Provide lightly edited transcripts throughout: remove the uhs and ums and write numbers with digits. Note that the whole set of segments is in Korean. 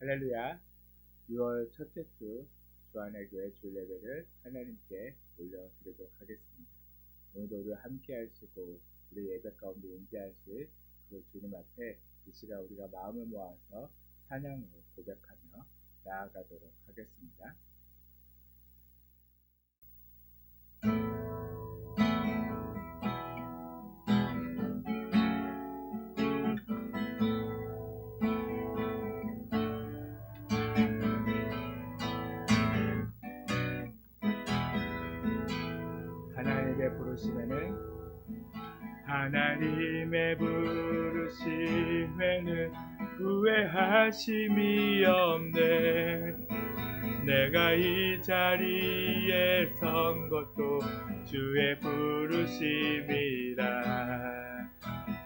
할렐루야. 6월 첫째 주 주안의 교회 주일 예배를 하나님께 올려드리도록 하겠습니다. 오늘도 우리와 함께 하시고 우리 예배 가운데 임재하실 그 주님 앞에 이 시간 우리가 마음을 모아서 찬양으로 고백하며 나아가도록 하겠습니다. 하나님의 부르심에는 후회하심이 없네. 내가 이 자리에 선 것도 주의 부르심이라.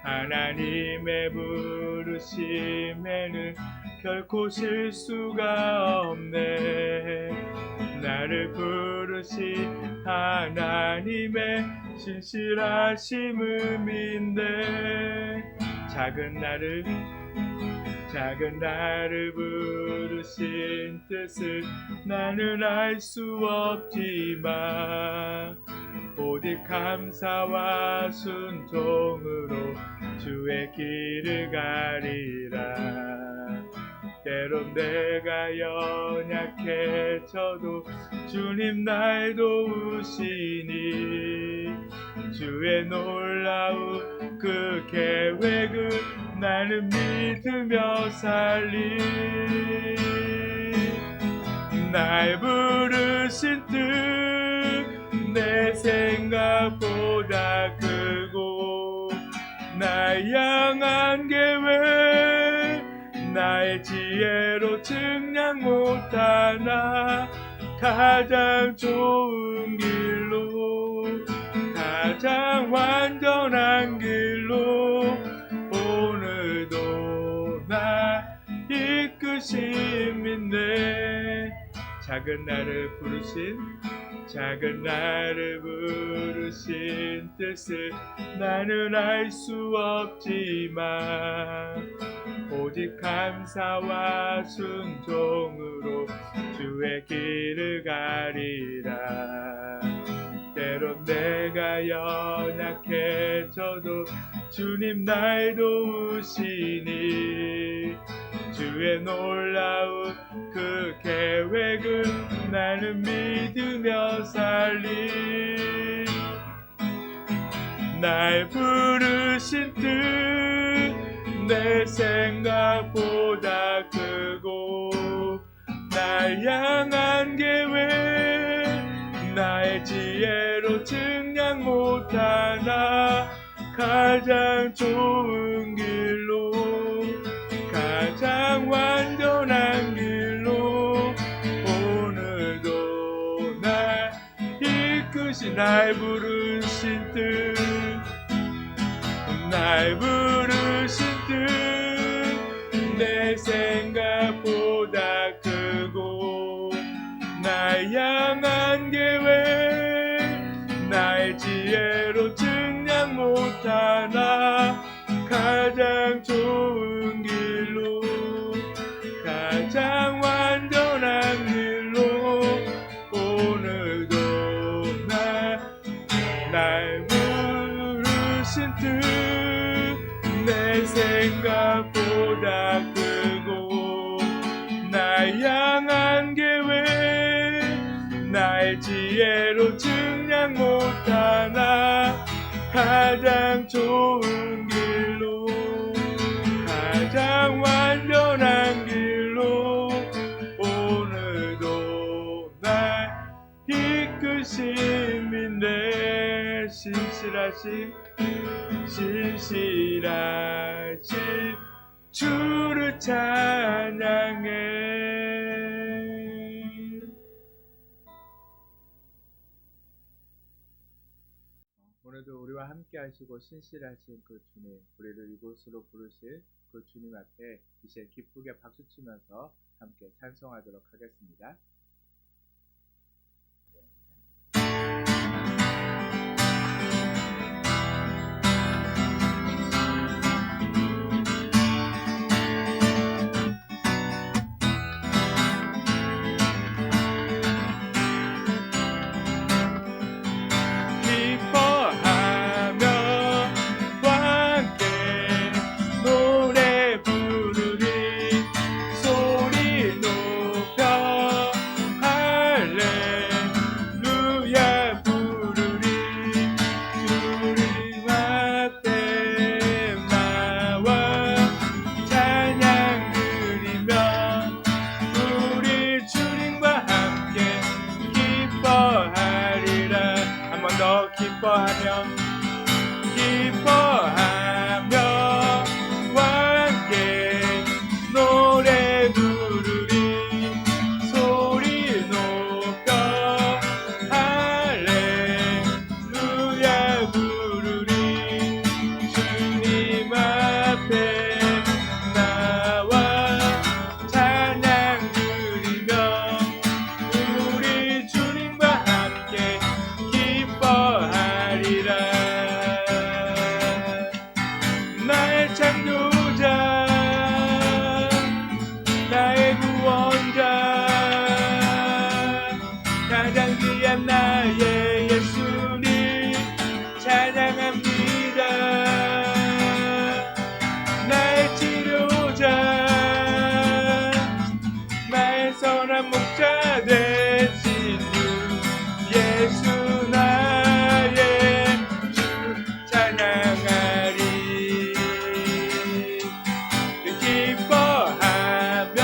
하나님의 부르심에는 결코 실수가 없네. 나를 부르신 하나님의 신실하심을 믿네. 작은 나를 부르신 뜻을 나는 알 수 없지만 오직 감사와 순종으로 주의 길을 가리라. 때론 내가 연약해져도 주님 날 도우시니 주의 놀라운 그 계획을 나는 믿으며 살리. 날 부르신 뜻 내 생각보다 크고 날 향한 계획 나의 지혜로 측량 못하나 가장 좋은 길로 가장 완전한 길로 오늘도 나 이끄심인데. 작은 나를 부르신 뜻을 나는 알 수 없지만 오직 감사와 순종으로 주의 길을 가리라. 때론 내가 연약해져도 주님 날 도우시니 주의 놀라운 그 계획을 나는 믿으며 살리. 날 부르신 뜻 내 생각보다 크고 날 향한 계획 나의 지혜로 측량 못하나 가장 좋은 길로 가장 완전한 길로 오늘도 날 이끄신 날 부르신 뜻 내 생각보다 크고 날 향한 계획 나의 지혜로 측량 못하나 가장 좋은 길로 가장 완전한 길로 오늘도 날 부르신 뜻 내 생각보다 크고 날 향한 계획 나의 지혜로 측량 못하나 가장 좋은 길로 가장 완전한 길로 오늘도 날 이끄심인데. 신실하신 주를 찬양해. 오늘도 우리와 함께 하시고 신실하신 그 주님, 우리를 이곳으로 부르실 그 주님 앞에 이제 기쁘게 박수치면서 함께 찬송하도록 하겠습니다. 기뻐하리라. 한 번 더 기뻐하며 함께 노래 부르리. 소리 높여 할렐루야 부르리. 주님 앞에 나와 찬양 드리며 우리 주님과 함께 기뻐하리라. 나의 창조자 나의 구원자 가장 귀한 나의 예수님 찬양합니다. 나의 치료자 나의 선한 목자 되신 주 예수 나의 주 찬양하리. 기뻐하며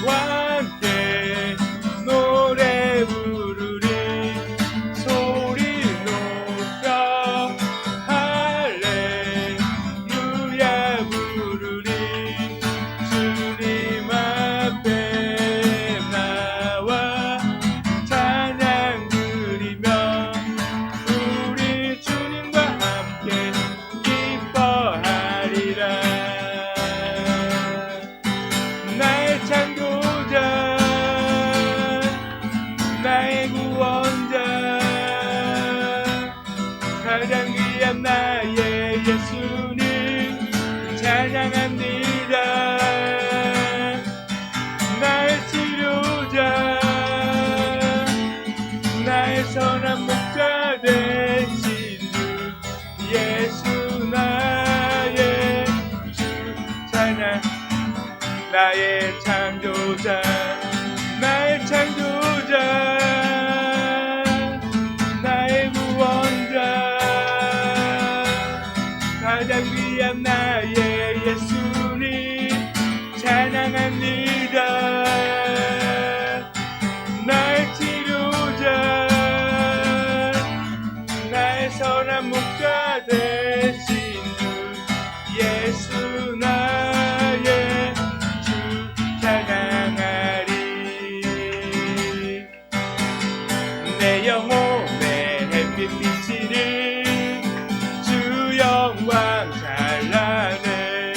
함께 노래 부르리. 소리 높여 할렐루야 부르리. 주님 앞에 나와 찬양 드리며 우리 주님과 함께 기뻐하리라. 나의 창조자 나의 구원자 가장 귀한 나의 예수님 찬양합니다. 나의 치료자 나의 선한 목자 되신 주 예수 나의 주 찬양. 나의 창조자 나의 창조자 나의 구원자 가장 귀한 나의 예수님 찬양합니다. 나의 치료자 나의 선한 목자 되신 주 예수 나의 찬양하리. 내 영혼의 햇빛 비치는 주 영광 찬란해.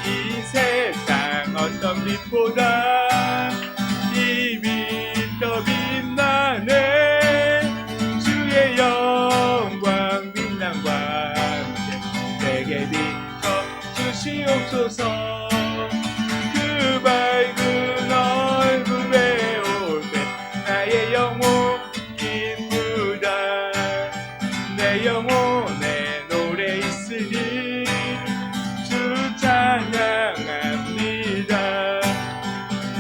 이 세상 어떤 빛보다 이 빛 더 빛나네. 주의 영광 빛남과 함께 내게 비춰 주시옵소서. 밝은 얼굴에 올 때 나의 영혼 기쁘다. 내 영혼에 노래 있으니 주 찬양합니다.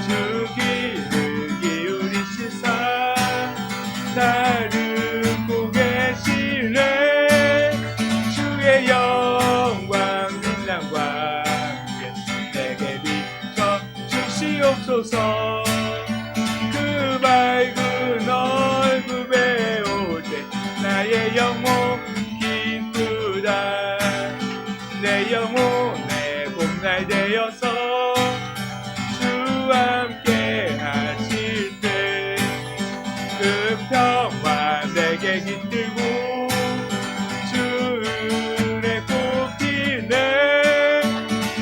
주 귀를 기울이시사 나를 듣고 계시네. 주의 영광 빛남과 함께 내게 주시옵소서. 그 밝은 얼굴에 올 때 나의 영혼 기쁘다. 내 영혼의 봄날 되어서 주 함께 하실 때 그 평화 내게 깃들고 주 은혜 뽑히네.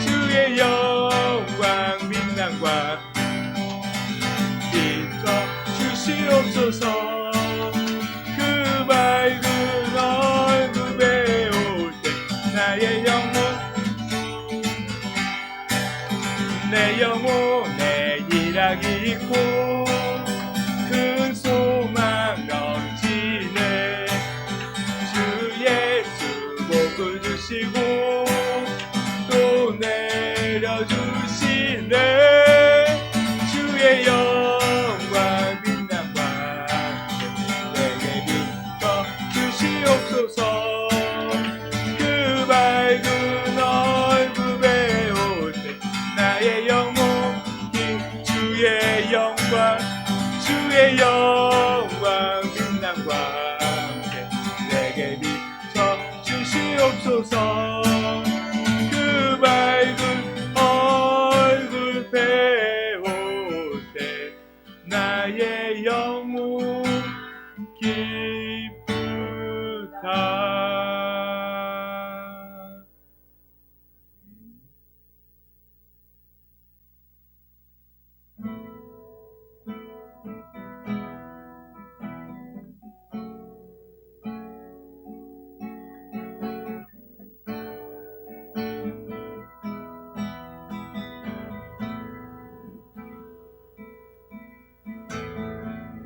주의 영광 빛남과 비춰 주시옵소서. 그 밝은 얼굴에 올 때 나의 영혼 내 영혼에 희락이 있고 큰 소망 넘치네. 주 기쁘다.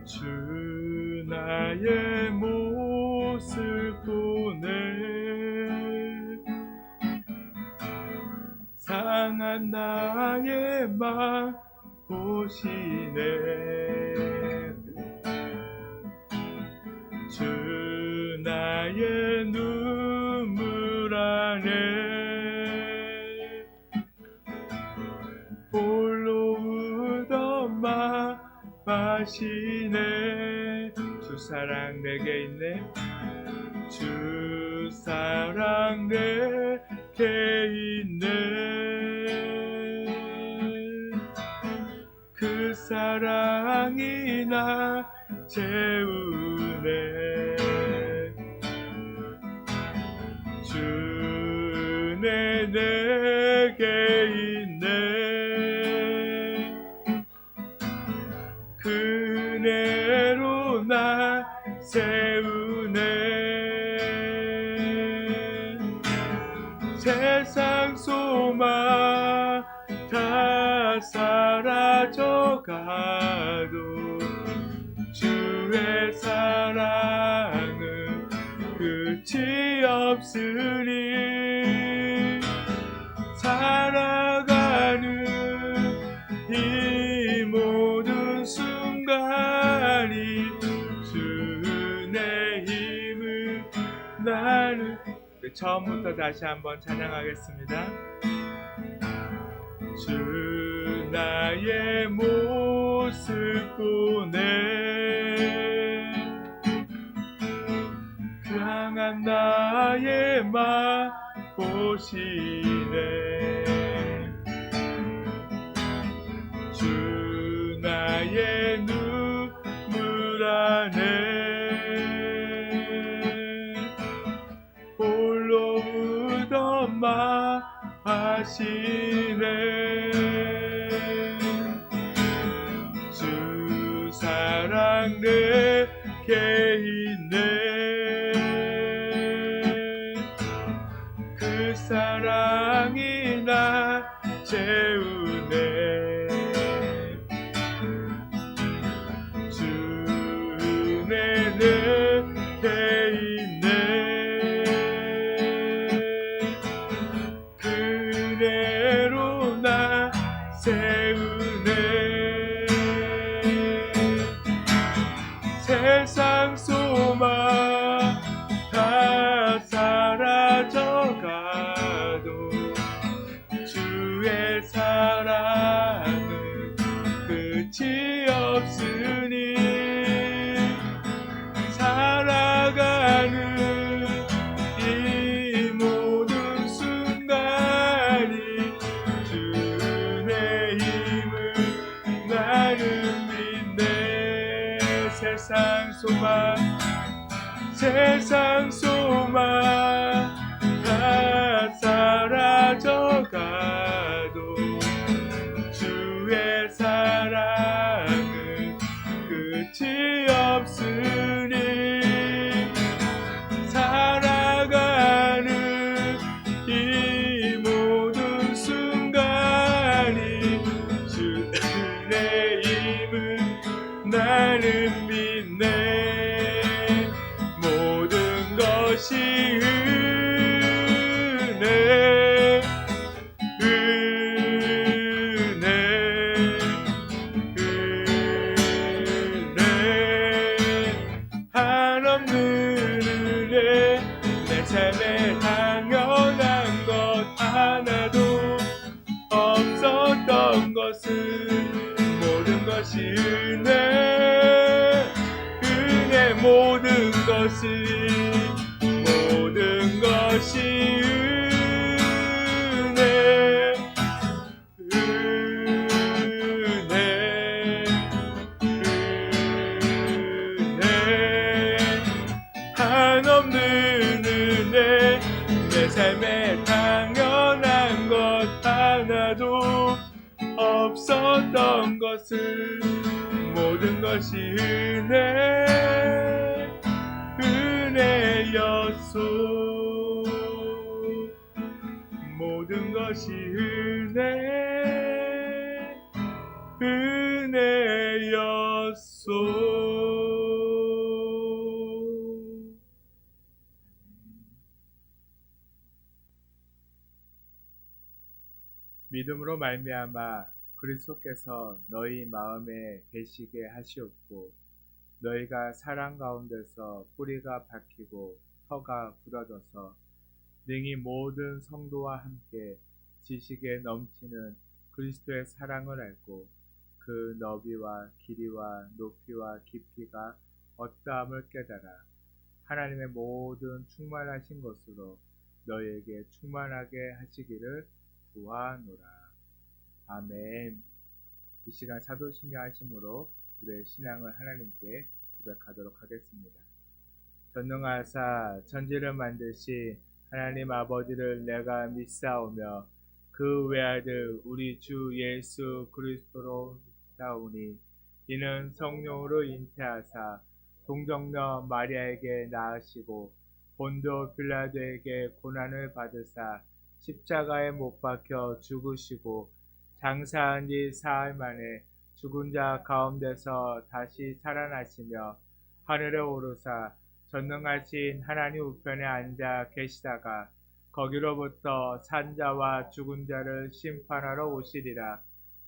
주 나의 모습 보네 상한 나의 맘 보시네 주 나의 눈물 안에 홀로 울던 맘 마시네 주 사랑 내게 있네 주 사랑 내게 있네 그 사랑이 나 채우네 주네 내게 있네 그네로 나 세우네 세상 소망 다 사라져가도 주의 사랑은 끝이 없으니 살아가는 이 모든 순간이 주의 힘을 나는 처음부터 다시 한번 찬양하겠습니다. 주 나의 모습 보네 그 향한 나의 맘 보시네 주 나의 눈물 안에 홀로 울던 맘 하시네 주 사랑 내게 있네 그 사랑이 나 채우네 주네 내게 있네 그대로 나 세우네 세상 소망 다 사라져가도 주의 사랑은 끝이 없으니 살아가는 이 모든 순간이 주의 힘을 나는 믿네 세상 소망 다 사라져가도 주의 사랑은 끝이 없으니 살아가는 이 모든 순간이 주의 힘을 나는 믿네 모든 것이 한없는 은혜 내 삶에 당연한 것 하나도 없었던 것은 모든 것이 은혜 모든 것이 은혜 삶에 당연한 것 하나도 없었던 것을 모든 것이 은혜였소. 모든 것이 은혜였소. 믿음으로 말미암아 그리스도께서 너희 마음에 계시게 하시옵고 너희가 사랑 가운데서 뿌리가 박히고 터가 굳어져서 능히 모든 성도와 함께 지식에 넘치는 그리스도의 사랑을 알고 그 너비와 길이와 높이와 깊이가 어떠함을 깨달아 하나님의 모든 충만하신 것으로 너희에게 충만하게 하시기를 구하노라. 아멘. 이 시간 사도신경 하심으로 우리의 신앙을 하나님께 고백하도록 하겠습니다. 전능하사 천지를 만드신 하나님 아버지를 내가 믿사오며 그 외아들 우리 주 예수 그리스도로 믿사오니 이는 성령으로 잉태하사 동정녀 마리아에게 낳으시고 본도 빌라도에게 고난을 받으사 십자가에 못 박혀 죽으시고 장사한 지 사흘 만에 죽은 자 가운데서 다시 살아나시며 하늘에 오르사 전능하신 하나님 우편에 앉아 계시다가 거기로부터 산자와 죽은 자를 심판하러 오시리라.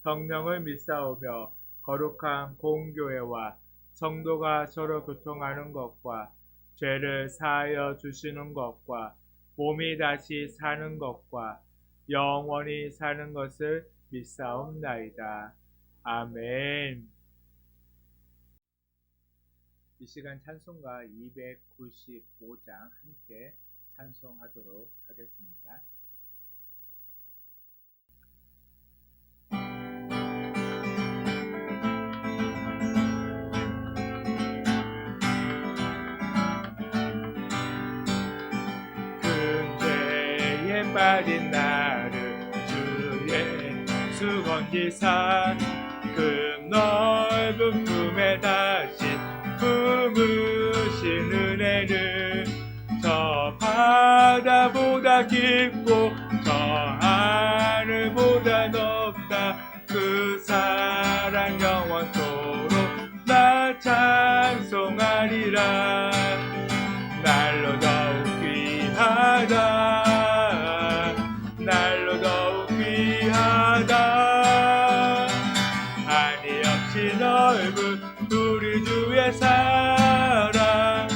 성령을 믿사오며 거룩한 공교회와 성도가 서로 교통하는 것과 죄를 사하여 주시는 것과 몸이 다시 사는 것과 영원히 사는 것을 믿사옵나이다. 아멘. 이 시간 찬송가 295장 함께 찬송하도록 하겠습니다. 큰 죄에 빠진 나를 주의 수 건지사 그 넓은 품에 다시 품으신 은혜는 저 바다보다 깊고 저 하늘보다 높다. 그 사랑 영원토록 나 찬송하리라. 날로 더욱 귀하다. 날로 더욱 귀하다. 한이 없이 넓은 우리 주의 사랑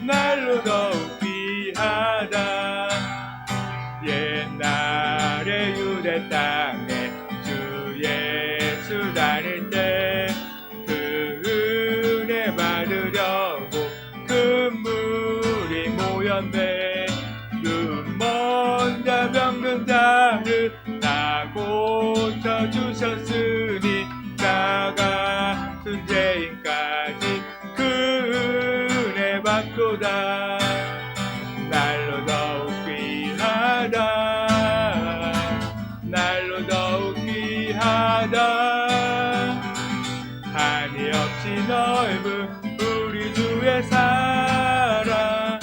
날로 더욱 귀하다. 옛날에 유대 땅에 주 예수 다닐 때 그 은혜 받으려고 큰 물이 모였네. 눈먼 자 병든 자를 다 고쳐주셨으니 나 같은 죄인까지 그 은혜 받도다. 날로 더욱 귀하다. 날로 더욱 귀하다. 한이 없이 넓은 우리 주의 사랑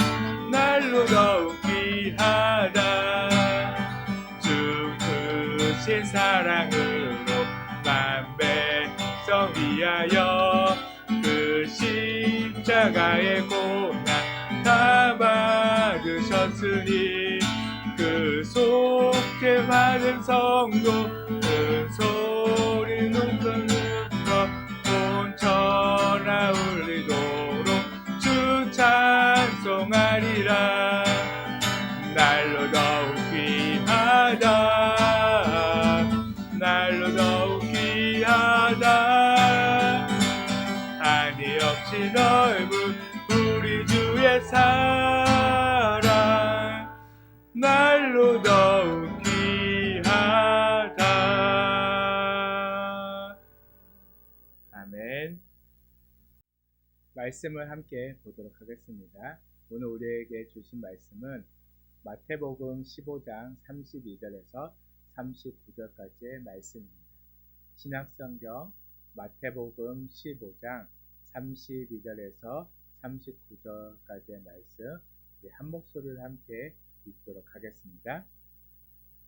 날로 더욱 귀하다. 주 크신 사랑으로 만백성 위하여 그 십자가의 고난 다 받으셨으니 그 속죄 받은 성도 큰 소리 눈물부터 온 천하 울리도록 주 찬송하리라. 날로 더욱 귀하다. 날로 더욱 귀하다. 한이 없이 넓은 우리 주의 사랑 날로 더욱 귀하다. 아멘. 말씀을 함께 보도록 하겠습니다. 오늘 우리에게 주신 말씀은 마태복음 15장 32절에서 39절까지의 말씀입니다. 신약성경 마태복음 15장 32절에서 39절까지의 말씀, 우리 한 목소리를 함께 읽도록 하겠습니다.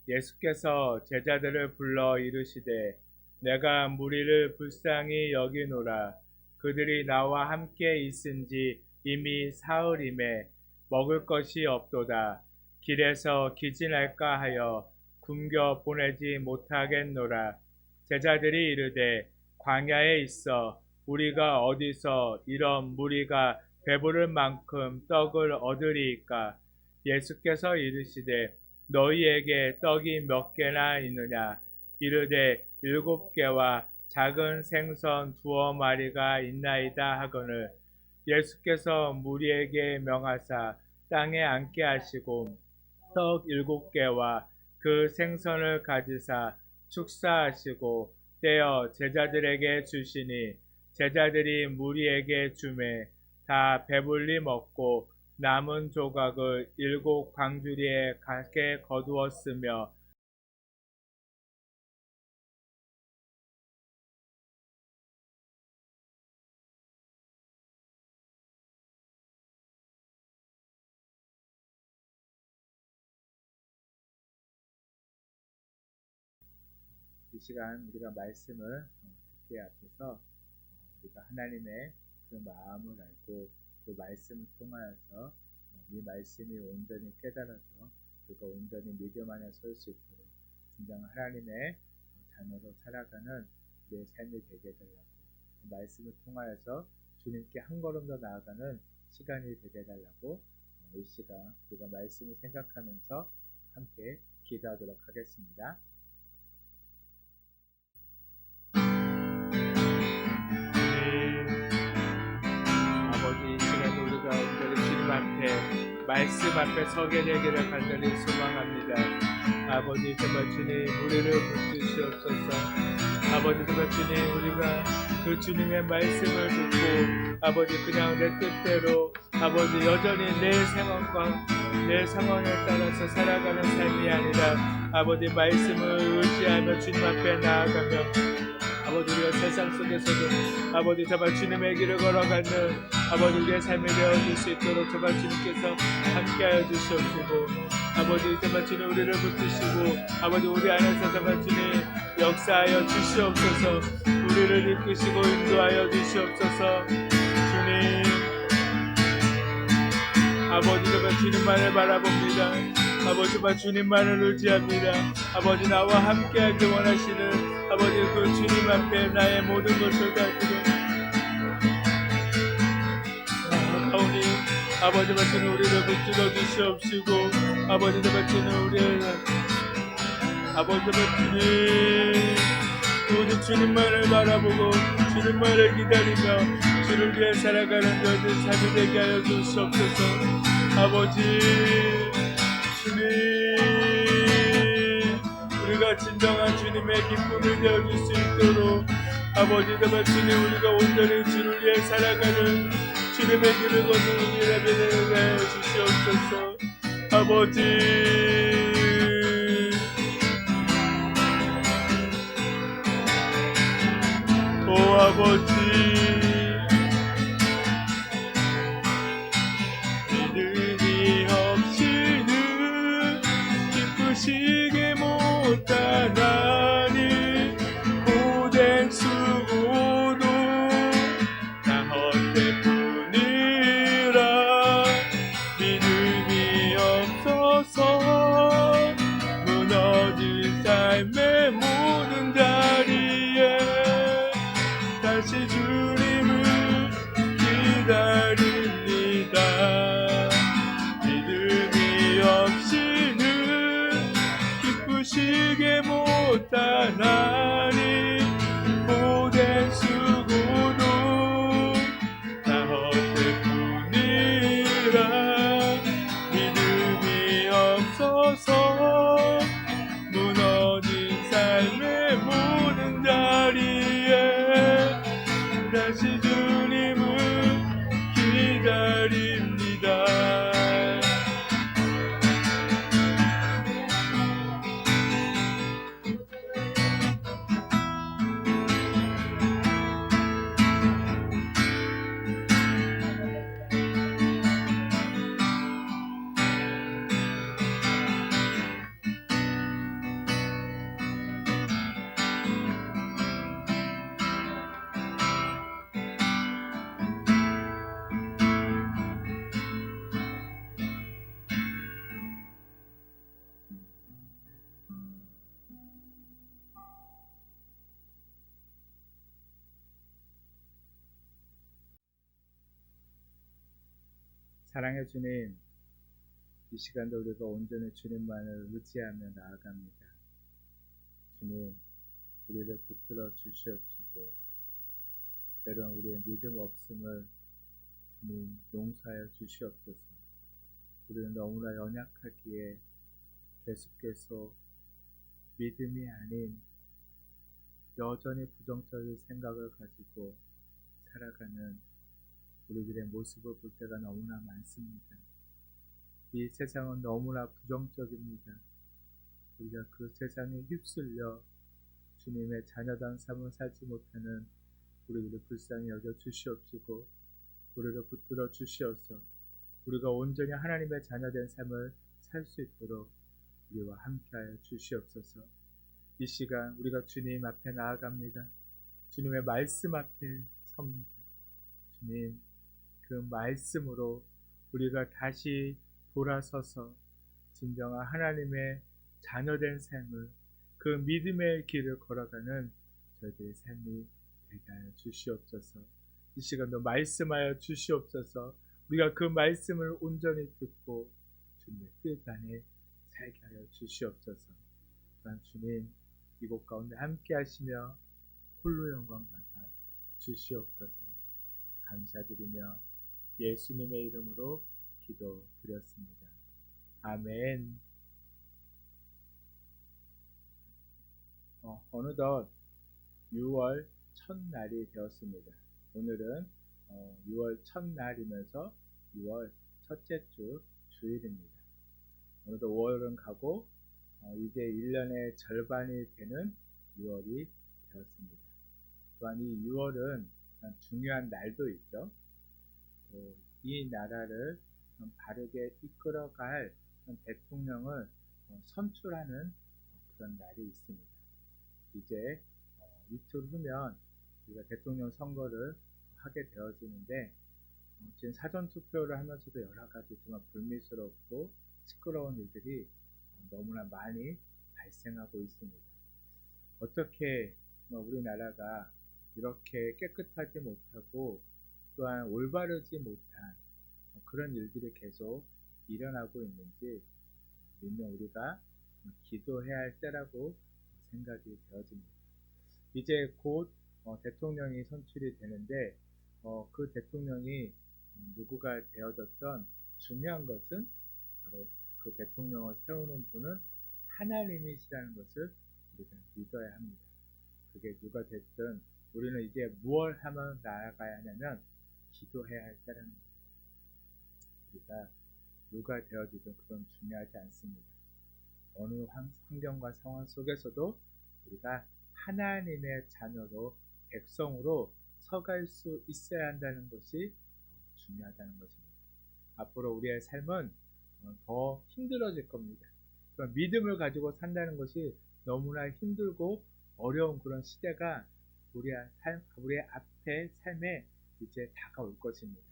예수께서 제자들을 불러 이르시되 내가 무리를 불쌍히 여기노라. 그들이 나와 함께 있은지 이미 사흘임에 먹을 것이 없도다. 길에서 기진할까 하여 굶겨 보내지 못하겠노라. 제자들이 이르되 광야에 있어 우리가 어디서 이런 무리가 배부를 만큼 떡을 얻으리이까. 예수께서 이르시되 너희에게 떡이 몇 개나 있느냐. 이르되 7개와 작은 생선 2마리가 있나이다 하거늘. 예수께서 무리에게 명하사 땅에 앉게 하시고 떡 7개와 그 생선을 가지사 축사하시고 떼어 제자들에게 주시니 제자들이 무리에게 주매 다 배불리 먹고 남은 조각을 7 광주리에 가게 거두었으며 이 시간 우리가 말씀을 듣기에 앞서서 우리가 하나님의 그 마음을 알고 그 말씀을 통하여서 이 말씀이 온전히 깨달아서 그가 온전히 믿음 안에 설 수 있도록 진정 하나님의 자녀로 살아가는 우리의 삶이 되게 해달라고, 그 말씀을 통하여서 주님께 한 걸음 더 나아가는 시간이 되게 해달라고 이 시간 우리가 말씀을 생각하면서 함께 기도하도록 하겠습니다. 아버지, 이 시간 우리가 온전히 주님 앞에 말씀 앞에 서게 되기를 간절히 소망합니다. 아버지, 정말 주님 우리를 붙드시옵소서. 아버지, 정말 주님 우리가 그 주님의 말씀을 듣고 아버지 그냥 내 뜻대로 아버지 여전히 내 상황과 내 상황에 따라서 살아가는 삶이 아니라 아버지 말씀을 의지하며 주님 앞에 나아가며 아버지 우리가 세상 속에서도 아버지 정말 주님의 길을 걸어가는 아버지 우리의 삶이 되어줄 수 있도록 정말 주님께서 함께하여 주시옵시고 아버지 정말 주님 우리를 붙드시고 아버지 우리 안에서 정말 주님 역사하여 주시옵소서. 우리를 이끄시고 인도하여 주시옵소서. 주님 아버지 정말 주님만을 바라봅니다. 아버지 정말 주님만을 의지합니다. 아버지 나와 함께하기 원하시는 아버지 그 주님 앞에 나의 모든 것을 다 드려 나오니 아버지 말씀은 우리를 붙들어 주시옵시고 아버지 말씀은 우리를 아버지 말씀은 오직 주님만을 바라보고 주님만을 기다리며 주를 위해 살아가는 저들 삶이 되게 하여 주시옵소서. 아버지 주님 우리가 진정한 주님의 기쁨을 되어줄 수 있도록 아버지 정말 주님 우리가 온전히 주를 위해 살아가는 주님의 길을 걷는 일에 되게 하여 주시옵소서. 아버지 오 아버지 믿음이 없이는 기쁘시게 못하나니 고된 수고도 다 헛되뿐이라. 믿음이 없어서 무너진 삶의 모든 자리에 다시 주님을 기다립니다. 믿음이 없이는 기쁘시게 못하나니 고된 수고도 다 헛되뿐이라. 믿음이 없어서 무너진 삶의 모든 자리에 다시 주님을 기다립니다. 사랑의 주님, 이 시간도 우리가 온전히 주님만을 의지하며 나아갑니다. 주님, 우리를 붙들어 주시옵시고 때론 우리의 믿음 없음을 주님 용서하여 주시옵소서. 우리는 너무나 연약하기에 계속해서 믿음이 아닌 여전히 부정적인 생각을 가지고 살아가는 우리들의 모습을 볼 때가 너무나 많습니다. 이 세상은 너무나 부정적입니다. 우리가 그 세상에 휩쓸려 주님의 자녀다운 삶을 살지 못하는 우리들을 불쌍히 여겨 주시옵시고 우리를 붙들어 주시옵소서. 우리가 온전히 하나님의 자녀된 삶을 살 수 있도록 우리와 함께하여 주시옵소서. 이 시간 우리가 주님 앞에 나아갑니다. 주님의 말씀 앞에 섭니다. 주님, 그 말씀으로 우리가 다시 돌아서서 진정한 하나님의 자녀된 삶을, 그 믿음의 길을 걸어가는 저희들의 삶이 되게 하여 주시옵소서. 이 시간도 말씀하여 주시옵소서. 우리가 그 말씀을 온전히 듣고 주님의 뜻 안에 살게 하여 주시옵소서. 또한 주님, 이곳 가운데 함께 하시며 홀로 영광 받아 주시옵소서. 감사드리며 예수님의 이름으로 기도드렸습니다. 아멘. 어느덧 6월 첫날이 되었습니다. 오늘은 6월 첫날이면서 6월 첫째 주 주일입니다. 오늘도 5월은 가고 이제 1년의 절반이 되는 6월이 되었습니다. 또한 이 6월은 중요한 날도 있죠. 또 이 나라를 바르게 이끌어갈 대통령을 선출하는 그런 날이 있습니다. 이제 이틀 후면 우리가 대통령 선거를 하게 되어지는데 지금 사전투표를 하면서도 여러 가지 정말 불미스럽고 시끄러운 일들이 너무나 많이 발생하고 있습니다. 어떻게 우리나라가 이렇게 깨끗하지 못하고 또한 올바르지 못한 그런 일들이 계속 일어나고 있는지 믿는 우리가 기도해야 할 때라고 생각이 되어집니다. 이제 곧 대통령이 선출이 되는데 그 대통령이 누구가 되어졌던 중요한 것은 바로 그 대통령을 세우는 분은 하나님이시라는 것을 우리가 믿어야 합니다. 그게 누가 됐든 우리는 이제 무엇을 하며 나아가야 하냐면 기도해야 할 때라는 겁니다. 우리가 누가 되어지든 그건 중요하지 않습니다. 어느 환경과 상황 속에서도 우리가 하나님의 자녀로 백성으로 서갈 수 있어야 한다는 것이 중요하다는 것입니다. 앞으로 우리의 삶은 더 힘들어질 겁니다. 믿음을 가지고 산다는 것이 너무나 힘들고 어려운 그런 시대가 우리의 앞에 삶에 이제 다가올 것입니다.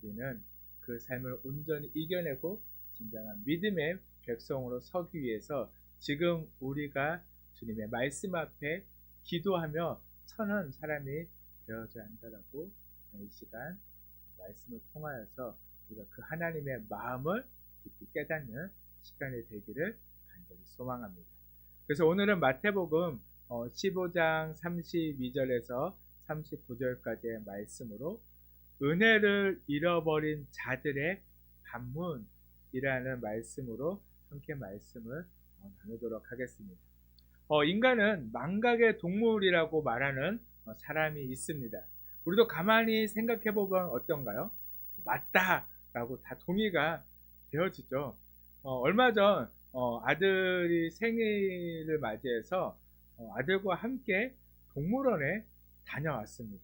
우리는 그 삶을 온전히 이겨내고 진정한 믿음의 백성으로 서기 위해서 지금 우리가 주님의 말씀 앞에 기도하며 서는 사람이 되어져야 한다라고 이 시간 말씀을 통하여서 우리가 그 하나님의 마음을 깊이 깨닫는 시간이 되기를 간절히 소망합니다. 그래서 오늘은 마태복음 15장 32절에서 39절까지의 말씀으로 은혜를 잃어버린 자들의 반문이라는 말씀으로 함께 말씀을 나누도록 하겠습니다. 인간은 망각의 동물이라고 말하는 사람이 있습니다. 우리도 가만히 생각해 보면 어떤가요? 맞다라고 다 동의가 되어지죠. 얼마 전 아들이 생일을 맞이해서 아들과 함께 동물원에 다녀왔습니다.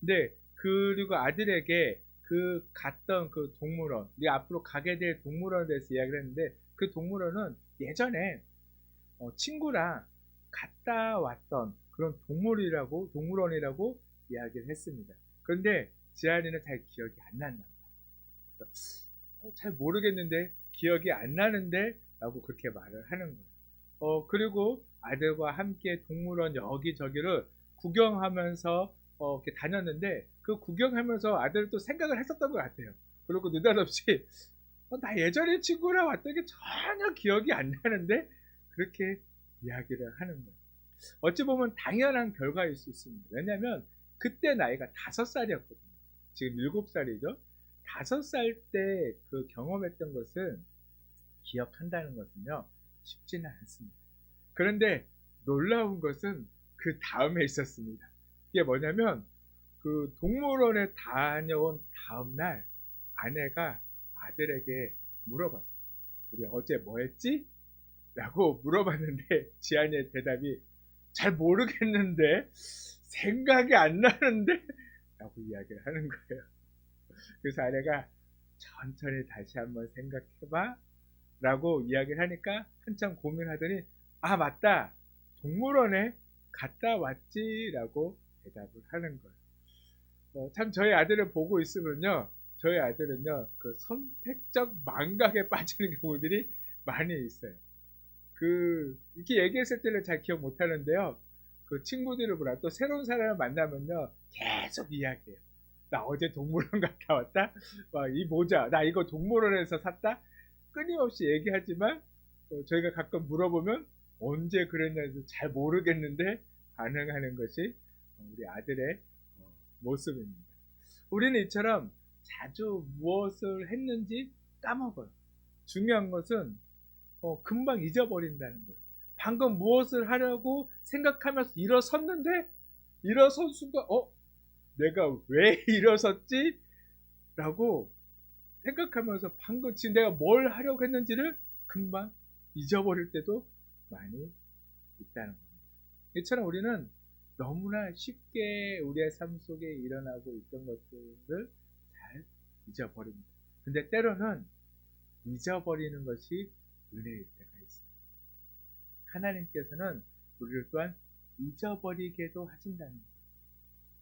근데 그리고 아들에게 그 갔던 그 동물원, 우리 앞으로 가게 될 동물원에 대해서 이야기를 했는데 그 동물원은 예전에 친구랑 갔다 왔던 그런 동물원이라고 이야기를 했습니다. 그런데 지아리는 잘 기억이 안 났나 봐요. 잘 모르겠는데 기억이 안 나는데 라고 그렇게 말을 하는 거예요. 그리고 아들과 함께 동물원 여기저기를 구경하면서 이렇게 다녔는데 그 구경하면서 아들은 또 생각을 했었던 것 같아요. 그리고 느닷없이 나 예전에 친구랑 왔던 게 전혀 기억이 안 나는데 그렇게 이야기를 하는 거예요. 어찌 보면 당연한 결과일 수 있습니다. 왜냐하면 그때 나이가 5살이었거든요. 지금 7살이죠. 5살 때 그 경험했던 것은 기억한다는 것은요 쉽지는 않습니다. 그런데 놀라운 것은 그 다음에 있었습니다. 이게 뭐냐면 그 동물원에 다녀온 다음 날 아내가 아들에게 물어봤어요. 우리 어제 뭐 했지? 라고 물어봤는데 지한이의 대답이 잘 모르겠는데 생각이 안 나는데 라고 이야기를 하는 거예요. 그래서 아내가 천천히 다시 한번 생각해봐 라고 이야기를 하니까 한참 고민하더니 아 맞다 동물원에 갔다 왔지 라고 대답을 하는 거예요. 참 저희 아들을 보고 있으면요 저희 아들은요 그 선택적 망각에 빠지는 경우들이 많이 있어요. 이렇게 얘기했을 때는 잘 기억 못 하는데요. 그 친구들을 보라 또 새로운 사람을 만나면요 계속 이야기해요. 나 어제 동물원 갔다 왔다. 이 모자 나 이거 동물원에서 샀다. 끊임없이 얘기하지만 저희가 가끔 물어보면 언제 그랬냐고 잘 모르겠는데 반응하는 것이 우리 아들의 모습입니다. 우리는 이처럼 자주 무엇을 했는지 까먹어요. 중요한 것은 금방 잊어버린다는 거예요. 방금 무엇을 하려고 생각하면서 일어섰는데 일어선 순간 내가 왜 일어섰지? 라고 생각하면서 방금 지금 내가 뭘 하려고 했는지를 금방 잊어버릴 때도 많이 있다는 겁니다. 이처럼 우리는 너무나 쉽게 우리의 삶 속에 일어나고 있던 것들을 잘 잊어버립니다. 근데 때로는 잊어버리는 것이 은혜일 때가 있어요. 하나님께서는 우리를 또한 잊어버리게도 하신다는 거예요.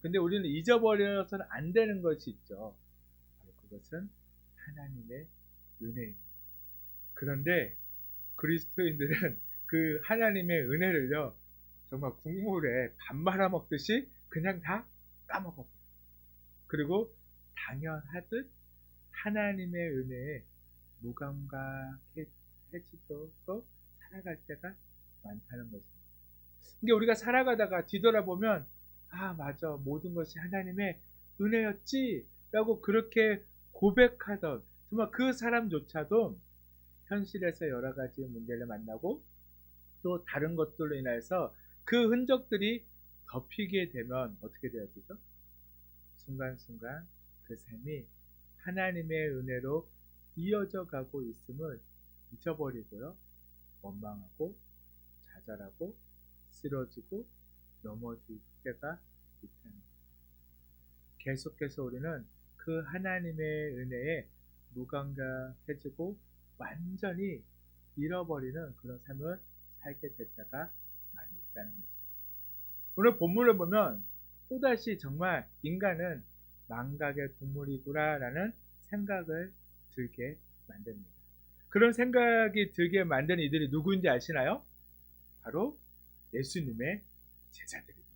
근데 우리는 잊어버려서는 안 되는 것이 있죠. 바로 그것은 하나님의 은혜입니다. 그런데 그리스도인들은 그 하나님의 은혜를요 정말 국물에 밥 말아 먹듯이 그냥 다 까먹어버려요. 그리고 당연하듯 하나님의 은혜에 무감각해지도록 살아갈 때가 많다는 것입니다. 그러니까 우리가 살아가다가 뒤돌아보면 아 맞아 모든 것이 하나님의 은혜였지 라고 그렇게 고백하던 정말 그 사람조차도 현실에서 여러 가지 문제를 만나고 또 다른 것들로 인해서 그 흔적들이 덮이게 되면 어떻게 되어지죠? 순간순간 그 삶이 하나님의 은혜로 이어져 가고 있음을 잊어버리고요. 원망하고 좌절하고 쓰러지고 넘어질 때가 있다는 거예요. 계속해서 우리는 그 하나님의 은혜에 무감각해지고 완전히 잃어버리는 그런 삶을 살게 될 때가 많이 있다는 거죠. 오늘 본문을 보면 또다시 정말 인간은 망각의 동물이구나 라는 생각을 들게 만듭니다. 그런 생각이 들게 만든 이들이 누구인지 아시나요? 바로 예수님의 제자들입니다.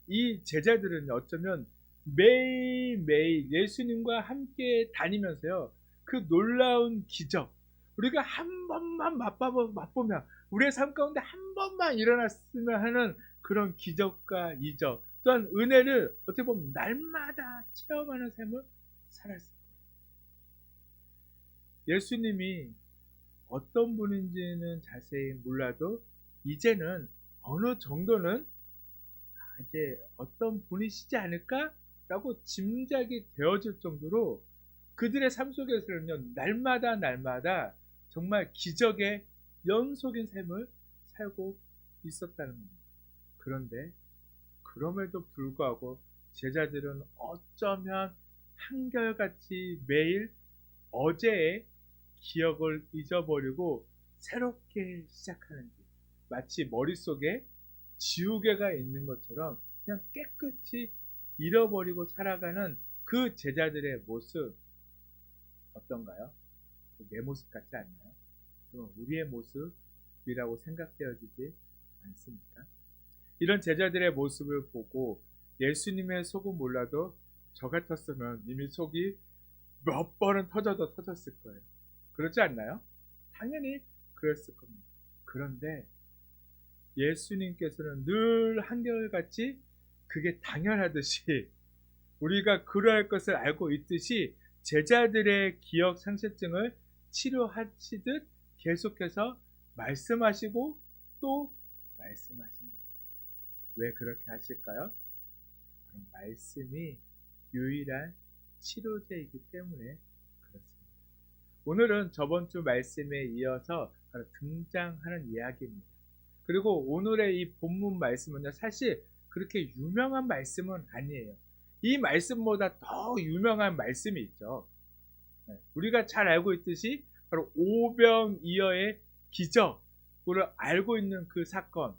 이 제자들은 어쩌면 매일매일 예수님과 함께 다니면서요 그 놀라운 기적 우리가 한 번만 맛보면 우리의 삶 가운데 한 번만 일어났으면 하는 그런 기적과 이적 또한 은혜를 어떻게 보면 날마다 체험하는 삶을 살았을 거예요. 예수님이 어떤 분인지는 자세히 몰라도 이제는 어느 정도는 이제 어떤 분이시지 않을까라고 짐작이 되어질 정도로 그들의 삶 속에서는요 날마다 정말 기적의 연속인 삶을 살고 있었다는 겁니다. 그런데 그럼에도 불구하고 제자들은 어쩌면 한결같이 매일 어제의 기억을 잊어버리고 새롭게 시작하는지 마치 머릿속에 지우개가 있는 것처럼 그냥 깨끗이 잃어버리고 살아가는 그 제자들의 모습 어떤가요? 내 모습 같지 않나요? 정말 우리의 모습이라고 생각되어지지 않습니까? 이런 제자들의 모습을 보고 예수님의 속은 몰라도 저 같았으면 이미 속이 몇 번은 터져도 터졌을 거예요. 그렇지 않나요? 당연히 그랬을 겁니다. 그런데 예수님께서는 늘 한결같이 그게 당연하듯이 우리가 그러할 것을 알고 있듯이 제자들의 기억 상실증을 치료하시듯 계속해서 말씀하시고 또 말씀하신다. 왜 그렇게 하실까요? 바로 말씀이 유일한 치료제이기 때문에 그렇습니다. 오늘은 저번 주 말씀에 이어서 바로 등장하는 이야기입니다. 그리고 오늘의 이 본문 말씀은요, 사실 그렇게 유명한 말씀은 아니에요. 이 말씀보다 더 유명한 말씀이 있죠. 우리가 잘 알고 있듯이 바로 오병이어의 기적으로 알고 있는 그 사건.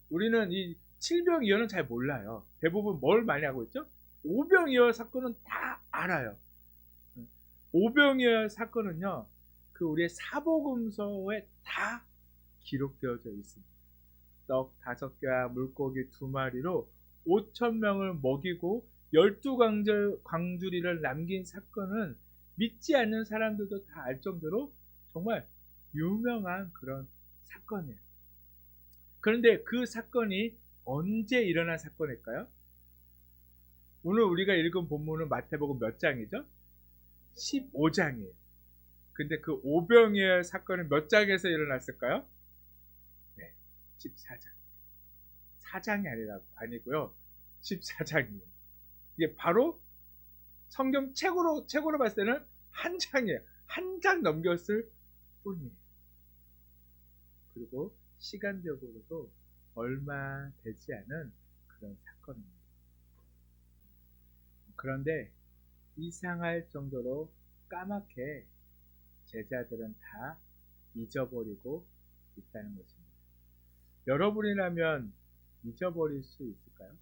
우리는 이 칠병이어는 잘 몰라요. 대부분 뭘 많이 하고 있죠? 오병이어 사건은 다 알아요. 오병이어 사건은요, 그 우리의 사복음서에 다 기록되어져 있습니다. 떡 5개와 물고기 2마리로 5,000명을 먹이고 12광주리를 남긴 사건은 믿지 않는 사람들도 다 알 정도로 정말 유명한 그런 사건이에요. 그런데 그 사건이 언제 일어난 사건일까요? 오늘 우리가 읽은 본문은 마태복음 몇 장이죠? 15장이에요. 근데 그 오병이어 사건은 몇 장에서 일어났을까요? 네, 14장. 4장이 아니고요. 14장이에요. 이게 바로 성경 책으로 봤을 때는 한 장이에요. 한 장 넘겼을 뿐이에요. 그리고 시간적으로도 얼마 되지 않은 그런 사건입니다. 그런데 이상할 정도로 까맣게 제자들은 다 잊어버리고 있다는 것입니다. 여러분이라면 잊어버릴 수 있을까요?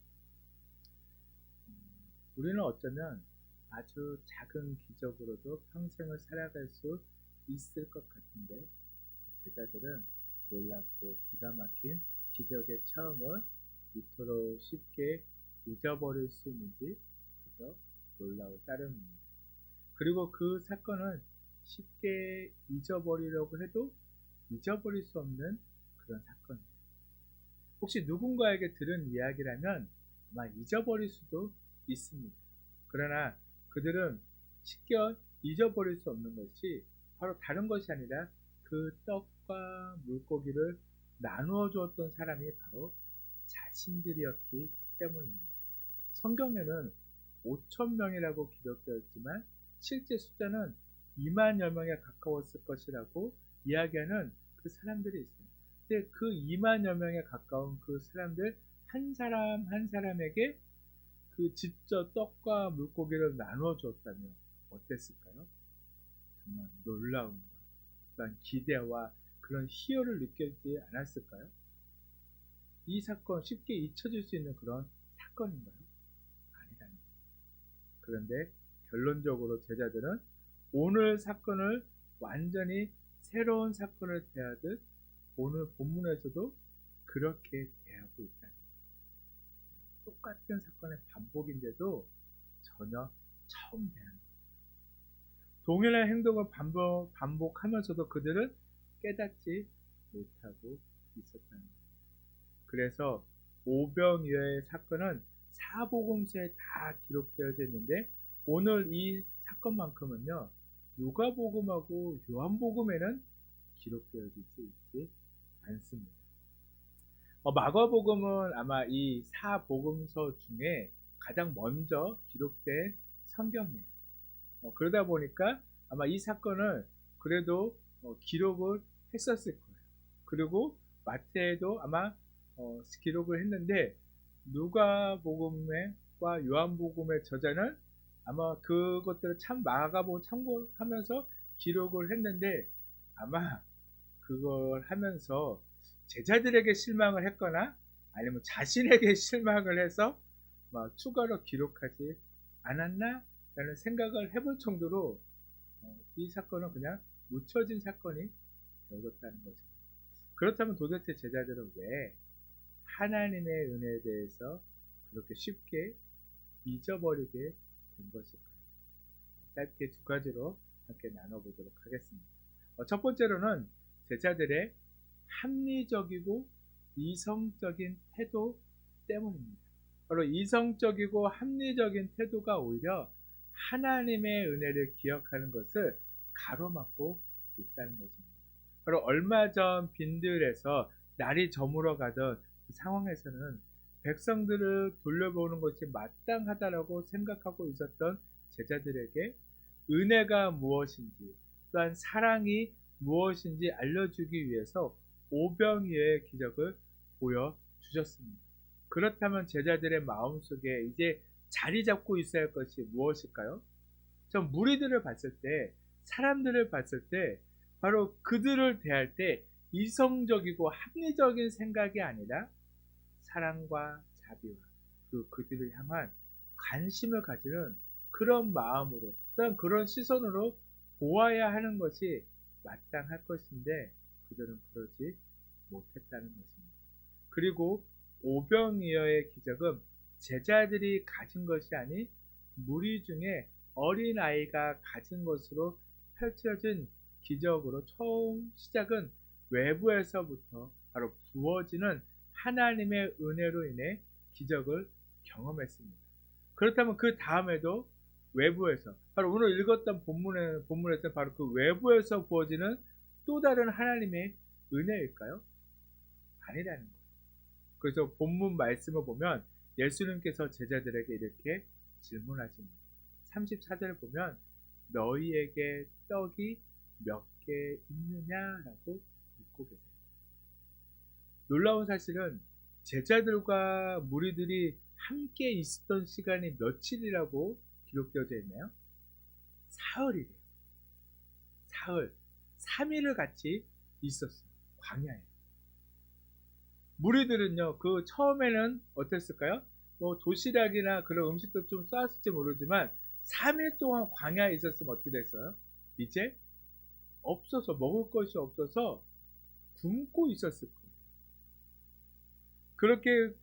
우리는 어쩌면 아주 작은 기적으로도 평생을 살아갈 수 있을 것 같은데 제자들은 놀랍고 기가 막힌 기적의 처음을 이토록 쉽게 잊어버릴 수 있는지 그저 놀라울 따름입니다. 그리고 그 사건은 쉽게 잊어버리려고 해도 잊어버릴 수 없는 그런 사건이에요. 혹시 누군가에게 들은 이야기라면 아마 잊어버릴 수도 있습니다. 그러나 그들은 쉽게 잊어버릴 수 없는 것이 바로 다른 것이 아니라 그 떡과 물고기를 나누어 주었던 사람이 바로 자신들이었기 때문입니다. 성경에는 5,000명이라고 기록되어 있지만 실제 숫자는 2만여 명에 가까웠을 것이라고 이야기하는 그 사람들이 있어요. 근데 그 2만여 명에 가까운 그 사람들 한 사람 한 사람에게 그 직접 떡과 물고기를 나누어 주었다면 어땠을까요? 정말 놀라움과 그런 기대와 그런 희열을 느끼지 않았을까요? 이 사건 쉽게 잊혀질 수 있는 그런 사건인가요? 아니라는 겁니다. 그런데 결론적으로 제자들은 오늘 사건을 완전히 새로운 사건을 대하듯 오늘 본문에서도 그렇게 대하고 있다는 거예요. 똑같은 사건의 반복인데도 전혀 처음 대하는 거예요. 동일한 행동을 반복하면서도 그들은 깨닫지 못하고 있었다는 거예요. 그래서 오병이어의 사건은 사복음서에 다 기록되어져 있는데 오늘 이 사건만큼은요 누가복음하고 요한복음에는 기록되어지지 있지 않습니다. 마가복음은 아마 이 사복음서 중에 가장 먼저 기록된 성경이에요. 그러다 보니까 아마 이 사건을 그래도 기록을 했었을 거예요. 그리고 마태도 아마 기록을 했는데 누가복음과 요한복음의 저자는 아마 그것들을 마가복음 참고하면서 기록을 했는데 아마 그걸 하면서 제자들에게 실망을 했거나 아니면 자신에게 실망을 해서 막 추가로 기록하지 않았나 라는 생각을 해볼 정도로 이 사건은 그냥 묻혀진 사건이 되어졌다는 거죠. 그렇다면 도대체 제자들은 왜 하나님의 은혜에 대해서 그렇게 쉽게 잊어버리게 된 것일까요? 짧게 두 가지로 함께 나눠보도록 하겠습니다. 첫 번째로는 제자들의 합리적이고 이성적인 태도 때문입니다. 바로 이성적이고 합리적인 태도가 오히려 하나님의 은혜를 기억하는 것을 가로막고 있다는 것입니다. 바로 얼마 전 빈들에서 날이 저물어 가던 그 상황에서는 백성들을 돌려보는 것이 마땅하다라고 생각하고 있었던 제자들에게 은혜가 무엇인지 또한 사랑이 무엇인지 알려주기 위해서 오병이어의 기적을 보여주셨습니다. 그렇다면 제자들의 마음속에 이제 자리 잡고 있어야 할 것이 무엇일까요? 전 무리들을 봤을 때, 사람들을 봤을 때 바로 그들을 대할 때 이성적이고 합리적인 생각이 아니라 사랑과 자비와 그들을 향한 관심을 가지는 그런 마음으로 또한 그런 시선으로 보아야 하는 것이 마땅할 것인데 그들은 그러지 못했다는 것입니다. 그리고 오병이어의 기적은 제자들이 가진 것이 아닌 무리 중에 어린아이가 가진 것으로 펼쳐진 기적으로 처음 시작은 외부에서부터 바로 부어지는 하나님의 은혜로 인해 기적을 경험했습니다. 그렇다면 그 다음에도 외부에서 바로 오늘 읽었던 본문에서 바로 그 외부에서 부어지는 또 다른 하나님의 은혜일까요? 아니라는 거예요. 그래서 본문 말씀을 보면 예수님께서 제자들에게 이렇게 질문하십니다. 34절을 보면 너희에게 떡이 몇 개 있느냐라고 묻고 계세요. 놀라운 사실은 제자들과 무리들이 함께 있었던 시간이 며칠이라고 기록되어져 있나요? 사흘이래요. 사흘, 3일을 같이 있었어요. 광야에. 무리들은요, 그 처음에는 어땠을까요? 뭐 도시락이나 그런 음식도 좀 쌌을지 모르지만 3일 동안 광야에 있었으면 어떻게 됐어요? 이제 없어서 먹을 것이 없어서 굶고 있었을 거예요. 그렇게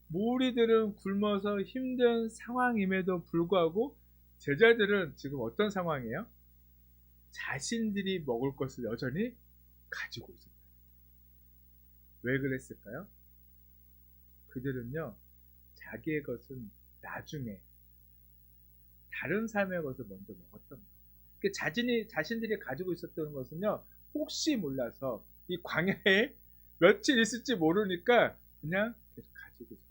무리들은 굶어서 힘든 상황임에도 불구하고 제자들은 지금 어떤 상황이에요? 자신들이 먹을 것을 여전히 가지고 있었다. 왜 그랬을까요? 그들은요, 자기의 것은 나중에 다른 사람의 것을 먼저 먹었던 거예요. 자신들이 가지고 있었던 것은요, 혹시 몰라서 이 광야에 며칠 있을지 모르니까 그냥 계속 가지고 있어요.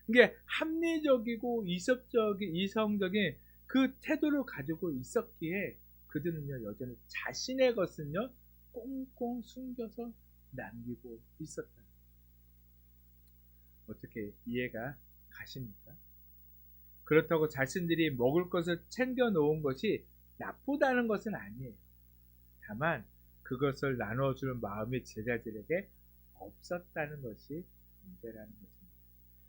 이게 합리적이고 이성적인 그 태도를 가지고 있었기에 그들은요, 여전히 자신의 것은요, 꽁꽁 숨겨서 남기고 있었다. 어떻게 이해가 가십니까? 그렇다고 자신들이 먹을 것을 챙겨 놓은 것이 나쁘다는 것은 아니에요. 다만 그것을 나눠주는 마음이 제자들에게 없었다는 것이 문제라는 것입니다.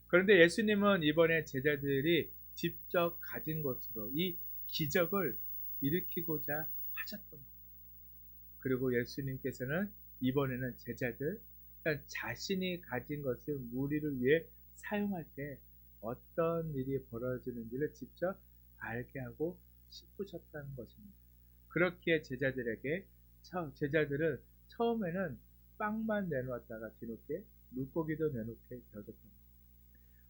그런데 예수님은 이번에 제자들이 직접 가진 것으로 이 기적을 일으키고자 하셨던 거예요. 그리고 예수님께서는 이번에는 제자들, 자신이 가진 것을 무리를 위해 사용할 때 어떤 일이 벌어지는지를 직접 알게 하고 싶으셨다는 것입니다. 그렇기에 제자들은 처음에는 빵만 내놓았다가 뒤늦게 물고기도 내놓게 되었던 겁니다.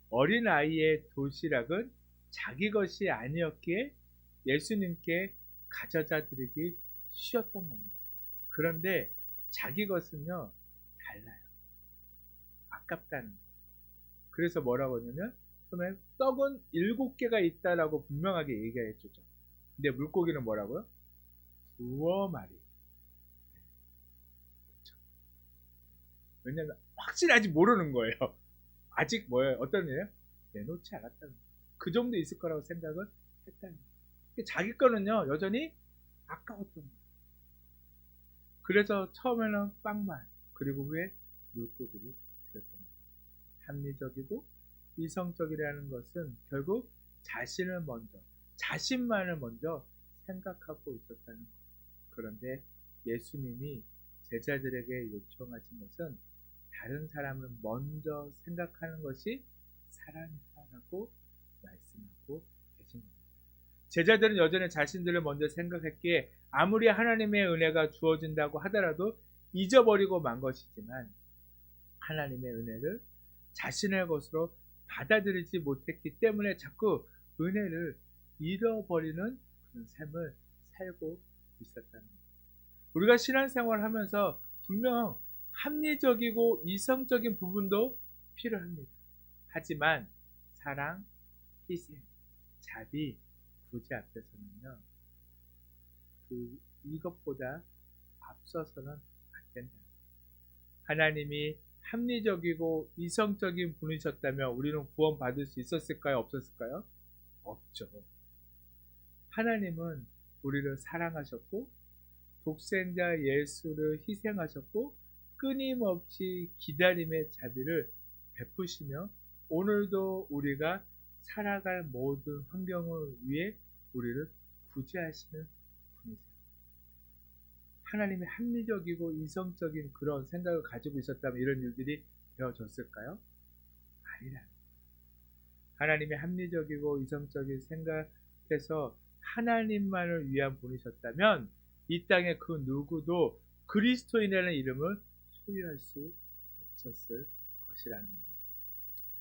어린아이의 도시락은 자기 것이 아니었기에 예수님께 가져다 드리기 쉬웠던 겁니다. 그런데 자기 것은요, 달라요. 아깝다는 거예요. 그래서 뭐라고 하냐면 처음에 떡은 7개가 있다라고 분명하게 얘기해 주죠. 근데 물고기는 뭐라고요? 2마리. 그렇죠. 왜냐면 확실히 모르는 거예요. 아직 뭐예요? 어떤 일이에요? 내놓지 않았다는 거예요. 그 정도 있을 거라고 생각을 했다는 거예요. 자기 거는요, 여전히 아까웠던 거예요. 그래서 처음에는 빵만, 그리고 후에 물고기를 드렸던 거예요. 합리적이고 이성적이라는 것은 결국 자신만을 먼저 생각하고 있었다는 거예요. 그런데 예수님이 제자들에게 요청하신 것은 다른 사람을 먼저 생각하는 것이 사랑이라고 말씀하고 계신 겁니다. 제자들은 여전히 자신들을 먼저 생각했기에 아무리 하나님의 은혜가 주어진다고 하더라도 잊어버리고 만 것이지만 하나님의 은혜를 자신의 것으로 받아들이지 못했기 때문에 자꾸 은혜를 잃어버리는 그런 삶을 살고 있었다는 거예요. 우리가 신앙생활을 하면서 분명 합리적이고 이성적인 부분도 필요합니다. 하지만 사랑, 희생, 자비, 구제 앞에서는요, 이것보다 앞서서는 안 된다. 하나님이 합리적이고 이성적인 분이셨다면 우리는 구원받을 수 있었을까요? 없었을까요? 없죠. 하나님은 우리를 사랑하셨고 독생자 예수를 희생하셨고 끊임없이 기다림의 자비를 베푸시며 오늘도 우리가 살아갈 모든 환경을 위해 우리를 구제하시는 분이세요. 하나님이 합리적이고 이성적인 그런 생각을 가지고 있었다면 이런 일들이 되어졌을까요? 아니라는 거예요. 하나님이 합리적이고 이성적인 생각에서 하나님만을 위한 분이셨다면 이 땅에 그 누구도 그리스도인이라는 이름을 소유할 수 없었을 것이라는 겁니다.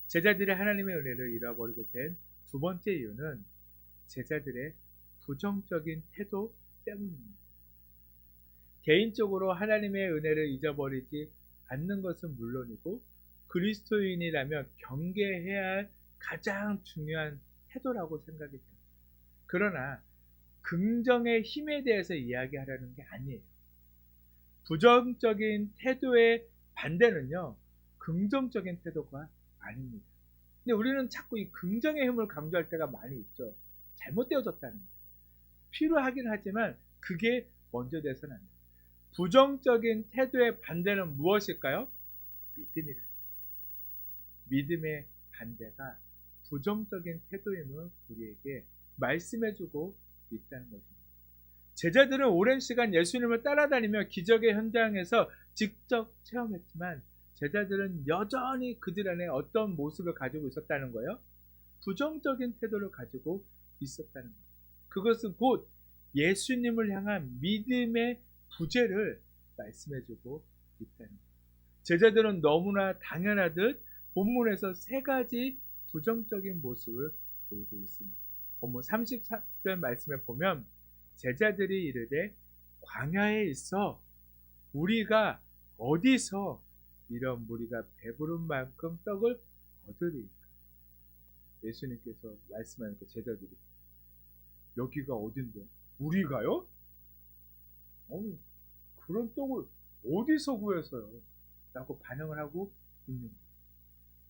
제자들이 하나님의 은혜를 잃어버리게 된 두 번째 이유는 제자들의 부정적인 태도 때문입니다. 개인적으로 하나님의 은혜를 잊어버리지 않는 것은 물론이고 그리스도인이라면 경계해야 할 가장 중요한 태도라고 생각이 됩니다. 그러나 긍정의 힘에 대해서 이야기하려는 게 아니에요. 부정적인 태도의 반대는요, 긍정적인 태도가 아닙니다. 근데 우리는 자꾸 이 긍정의 힘을 강조할 때가 많이 있죠. 잘못되어졌다는 거예요. 필요하긴 하지만 그게 먼저 돼서는 안 돼요. 부정적인 태도의 반대는 무엇일까요? 믿음이라. 믿음의 반대가 부정적인 태도임을 우리에게 말씀해주고 있다는 것입니다. 제자들은 오랜 시간 예수님을 따라다니며 기적의 현장에서 직접 체험했지만 제자들은 여전히 그들 안에 어떤 모습을 가지고 있었다는 거예요? 부정적인 태도를 가지고 있었다는 거예요. 그것은 곧 예수님을 향한 믿음의 부재를 말씀해주고 있다는 거예요. 제자들은 너무나 당연하듯 본문에서 세 가지 부정적인 모습을 보이고 있습니다. 본문 34절 말씀에 보면 제자들이 이르되 광야에 있어 우리가 어디서 이런 무리가 배부른 만큼 떡을 얻으리까? 예수님께서 말씀하니까 제자들이 여기가 어딘데? 우리가요? 아니 그런 떡을 어디서 구해서요? 라고 반응을 하고 있는 거예요.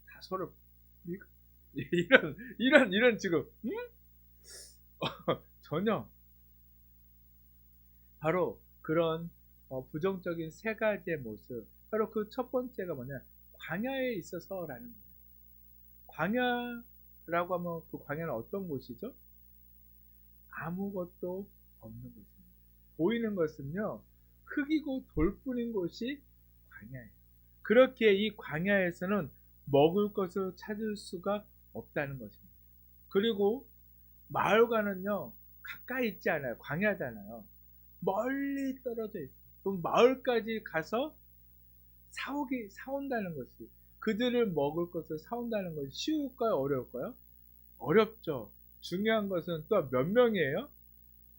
다 서로 이런 지금 전혀 바로 그런 부정적인 세 가지의 모습, 바로 그 첫 번째가 뭐냐, 광야에 있어서라는 거예요. 광야라고 하면 그 광야는 어떤 곳이죠? 아무것도 없는 곳입니다. 보이는 것은요, 흙이고 돌뿐인 곳이 광야예요. 그렇게 이 광야에서는 먹을 것을 찾을 수가 없다는 것입니다. 그리고 마을과는요, 가까이 있지 않아요. 광야잖아요. 멀리 떨어져 있어요. 그럼 마을까지 가서 사온다는 것이, 그들을 먹을 것을 사온다는 것이 쉬울까요? 어려울까요? 어렵죠. 중요한 것은 또 몇 명이에요?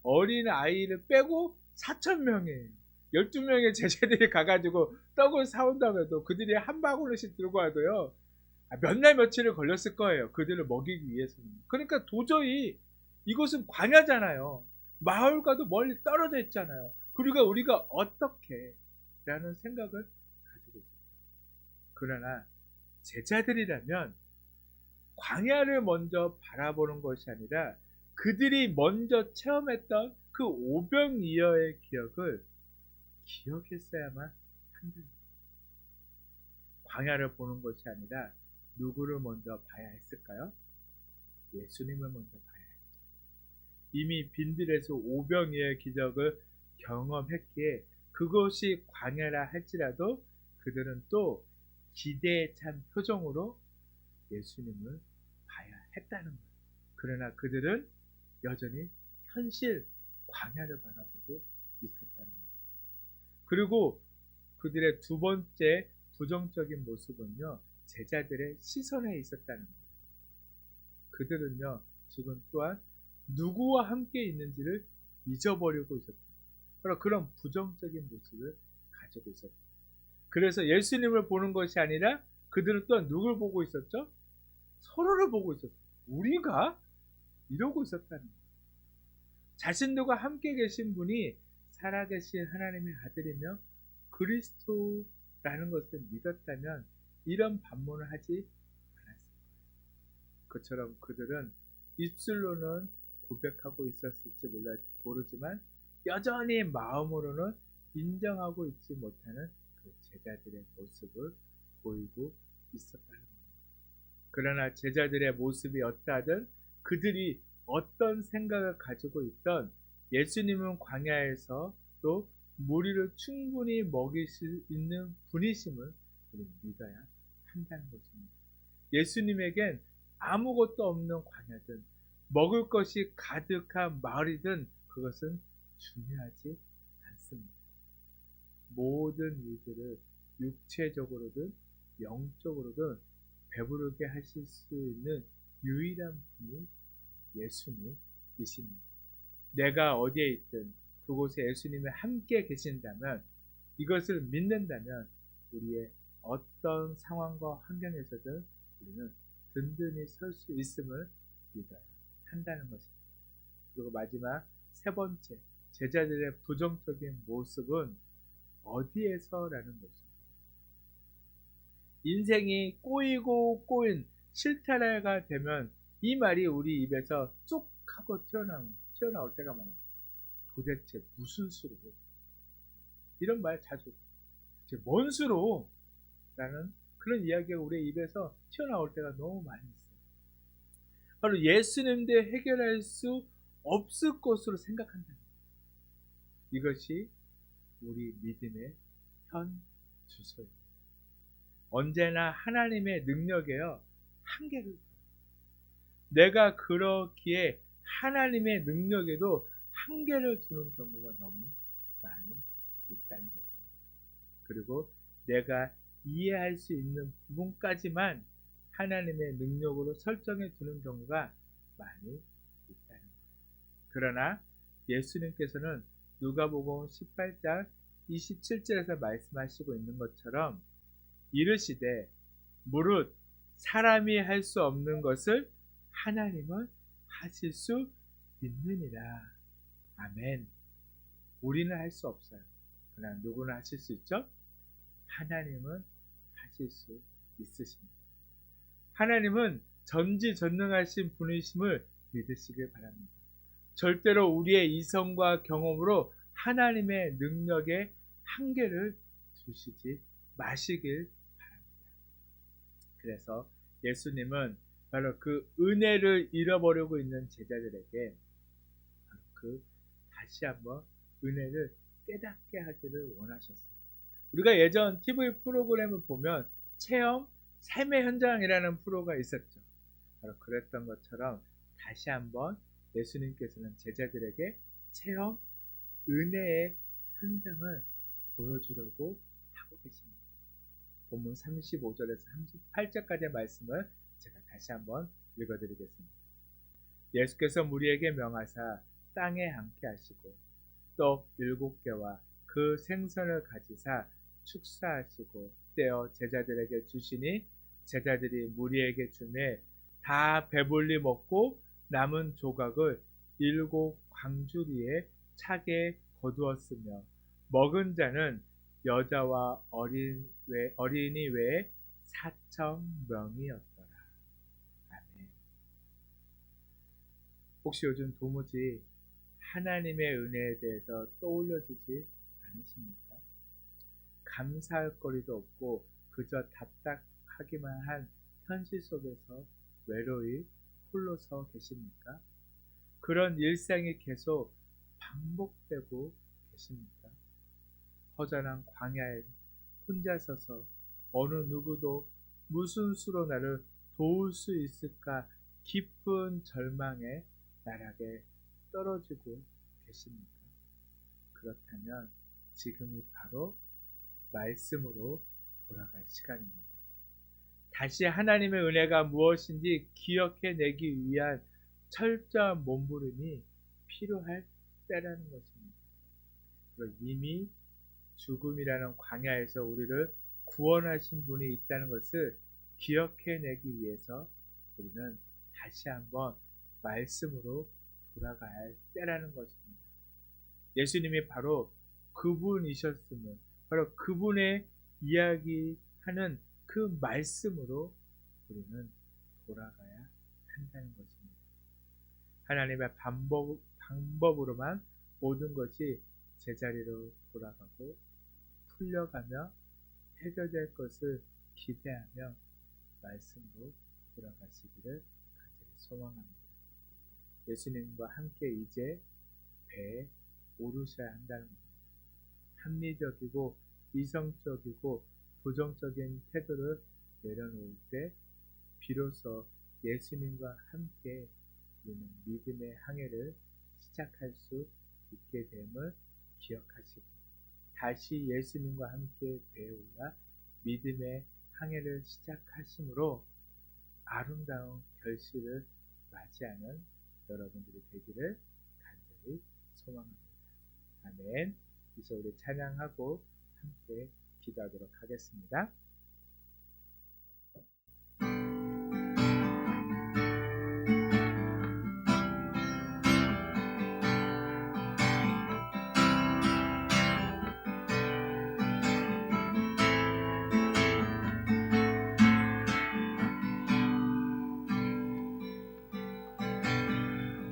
어린 아이를 빼고 4,000명이에요. 12명의 제자들이 가가지고 떡을 사온다고 해도 그들이 한 바구니씩 들고 와도요, 몇 날 며칠을 걸렸을 거예요. 그들을 먹이기 위해서는. 그러니까 도저히 이곳은 광야잖아요. 마을과도 멀리 떨어져 있잖아요. 그리고 우리가 어떻게 라는 생각을 가지고 있습니다. 그러나 제자들이라면 광야를 먼저 바라보는 것이 아니라 그들이 먼저 체험했던 그 오병이어의 기억을 기억했어야만 한다는 거예요. 광야를 보는 것이 아니라 누구를 먼저 봐야 했을까요? 예수님을 먼저 봐야 했죠. 이미 빈들에서 오병이어의 기적을 경험했기에 그것이 광야라 할지라도 그들은 또 기대에 찬 표정으로 예수님을 봐야 했다는 거예요. 그러나 그들은 여전히 현실 광야를 바라보고 있었다는 거예요. 그리고 그들의 두 번째 부정적인 모습은요, 제자들의 시선에 있었다는 거예요. 그들은요, 지금 또한 누구와 함께 있는지를 잊어버리고 있었다. 바로 그런 부정적인 모습을 가지고 있었다. 그래서 예수님을 보는 것이 아니라 그들은 또한 누굴 보고 있었죠? 서로를 보고 있었어요. 우리가? 이러고 있었다는 거예요. 자신들과 함께 계신 분이 살아계신 하나님의 아들이며 그리스도라는 것을 믿었다면 이런 반문을 하지 않았을 거예요. 그처럼 그들은 입술로는 고백하고 있었을지 모르지만 여전히 마음으로는 인정하고 있지 못하는 그 제자들의 모습을 보이고 있었다는 겁니다. 그러나 제자들의 모습이 어떠하든 그들이 어떤 생각을 가지고 있던 예수님은 광야에서 또 무리를 충분히 먹일 수 있는 분이심을 우리는 믿어야 한다는 것입니다. 예수님에겐 아무것도 없는 광야든 먹을 것이 가득한 마을이든 그것은 중요하지 않습니다. 모든 이들을 육체적으로든 영적으로든 배부르게 하실 수 있는 유일한 분이 예수님이십니다. 내가 어디에 있든 그곳에 예수님이 함께 계신다면, 이것을 믿는다면 우리의 어떤 상황과 환경에서든 우리는 든든히 설 수 있음을 믿어야 한다는 것입니다. 그리고 마지막 세 번째, 제자들의 부정적인 모습은 어디에서라는 모습이에요. 인생이 꼬이고 꼬인 실타래가 되면 이 말이 우리 입에서 쭉 하고 튀어나올 때가 많아요. 도대체 무슨 수로? 이런 말 자주, 도대체 뭔 수로? 라는 그런 이야기가 우리 입에서 튀어나올 때가 너무 많이 있어요. 바로 예수님도 해결할 수 없을 것으로 생각한다는 거예요. 이것이 우리 믿음의 현 주소입니다. 언제나 하나님의 능력에요, 한계를, 내가 그렇기에 하나님의 능력에도 한계를 두는 경우가 너무 많이 있다는 것입니다. 그리고 내가 이해할 수 있는 부분까지만 하나님의 능력으로 설정해 두는 경우가 많이 있다는 거예요. 그러나 예수님께서는 누가복음 18장 27절에서 말씀하시고 있는 것처럼 이르시되 무릇 사람이 할 수 없는 것을 하나님은 하실 수 있느니라. 아멘. 우리는 할 수 없어요. 그러나 누구는 하실 수 있죠? 하나님은 하실 수 있으십니다. 하나님은 전지전능하신 분이심을 믿으시길 바랍니다. 절대로 우리의 이성과 경험으로 하나님의 능력에 한계를 두시지 마시길 바랍니다. 그래서 예수님은 바로 그 은혜를 잃어버리고 있는 제자들에게 다시 한번 은혜를 깨닫게 하기를 원하셨어요. 우리가 예전 TV 프로그램을 보면 체험 삶의 현장이라는 프로가 있었죠. 바로 그랬던 것처럼 다시 한번 예수님께서는 제자들에게 체험 은혜의 현장을 보여주려고 하고 계십니다. 본문 35절에서 38절까지의 말씀을 제가 다시 한번 읽어드리겠습니다. 예수께서 무리에게 명하사 땅에 앉게 하시고 떡 7개와 그 생선을 가지사 축사하시고 떼어 제자들에게 주시니 제자들이 무리에게 주매 다 배불리 먹고 남은 조각을 7 광주리에 차게 거두었으며 먹은 자는 여자와 어린이 외에 4,000명이었더라. 아멘. 혹시 요즘 도무지 하나님의 은혜에 대해서 떠올려지지 않으십니까? 감사할 거리도 없고 그저 답답하기만 한 현실 속에서 외로이 홀로 서 계십니까? 그런 일상이 계속 반복되고 계십니까? 허전한 광야에 혼자 서서 어느 누구도 무슨 수로 나를 도울 수 있을까 깊은 절망에 나락에 떨어지고 계십니까? 그렇다면 지금이 바로 말씀으로 돌아갈 시간입니다. 다시 하나님의 은혜가 무엇인지 기억해내기 위한 철저한 몸부림이 필요할 때라는 것입니다. 그리고 이미 죽음이라는 광야에서 우리를 구원하신 분이 있다는 것을 기억해내기 위해서 우리는 다시 한번 말씀으로 돌아갈 때라는 것입니다. 예수님이 바로 그분이셨음을, 바로 그분의 이야기하는 그 말씀으로 우리는 돌아가야 한다는 것입니다. 하나님의 방법으로만 모든 것이 제자리로 돌아가고 풀려가며 해결될 것을 기대하며 말씀으로 돌아가시기를 간절히 소망합니다. 예수님과 함께 이제 배에 오르셔야 한다는 겁니다. 합리적이고 이성적이고 부정적인 태도를 내려놓을 때 비로소 예수님과 함께 우리는 믿음의 항해를 시작할 수 있게 됨을 기억하시고 다시 예수님과 함께 배에 올라 믿음의 항해를 시작하심으로 아름다운 결실을 맞이하는 여러분들이 되기를 간절히 소망합니다. 아멘. 이제 우리 찬양하고 함께 기도하도록 하겠습니다.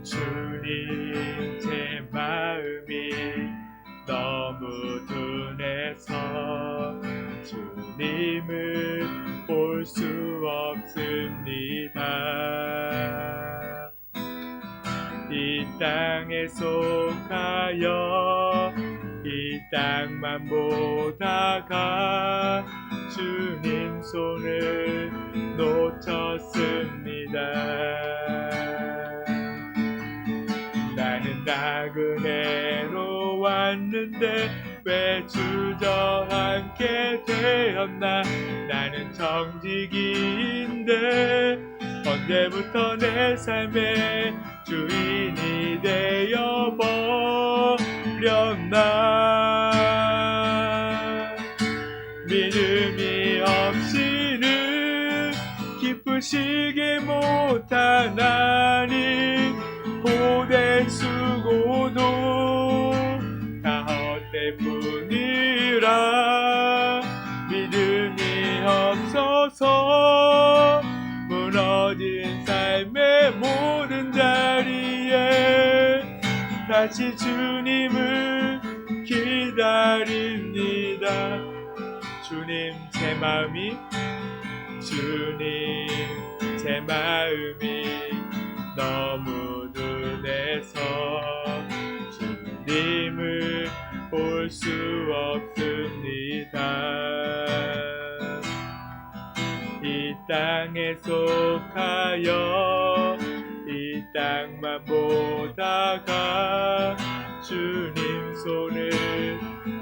주님, 제 마음이 너무 둔해서 주님을 볼 수 없습니다. 이 땅에 속하여 이 땅만 보다가 주님 손을 놓쳤습니다. 나는 나그네로 왔는데 왜 주저앉게 되었나. 나는 정직인데 언제부터 내 삶의 주인이 되어버렸나. 믿음이 없이는 기쁘시게 못하나니 고된 수고도 다 헛되뿐이라. 믿음이 없어서 무너진 삶의 모든 자리에 다시 주님을 기다립니다. 주님, 제 마음이 너무 둔해서 주님을 볼 수 없습니다. 이 땅에 속하여 이 땅만 보다가 주님 손을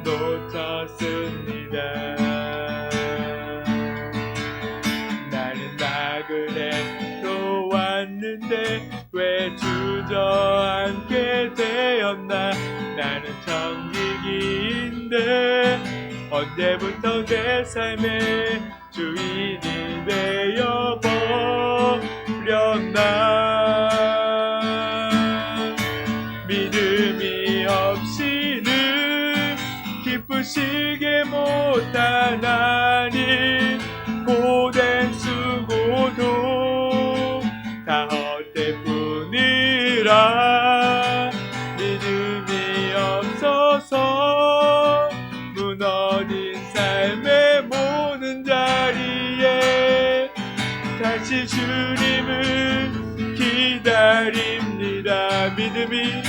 놓쳤습니다. 나는 나그네로 왔는데 왜 주저앉게 되었나. 나는 정직인데 언제부터 내 삶의 주인이 되어버렸나. 믿음이 없이는 기쁘시게 못하나니 고된 수고도 다 헛되뿐이라. 믿음이 없어서 무너진 삶의 모든 자리에 다시 주님을 기다립니다. 믿음이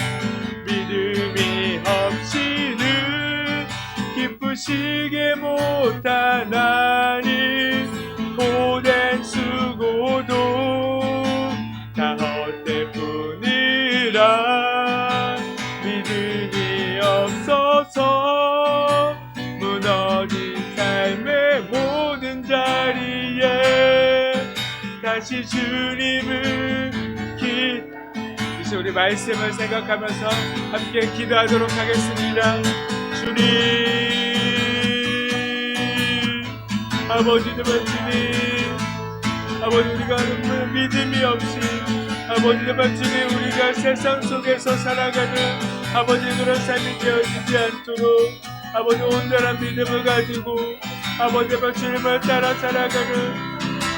없이는 기쁘시게 못하나니 고된 수고도 다 헛되뿐이라. 다시 주님을 이제 우리 말씀을 생각하면서 함께 기도하도록 하겠습니다. 주님, 아버지 정말 주님, 아버지 우리가 믿음이 없이 아버지 정말 주님 우리가 세상 속에서 살아가는 아버지 그런 삶이 되어지지 않도록 아버지 온전한 믿음을 가지고 아버지 정말 주님을 따라 살아가는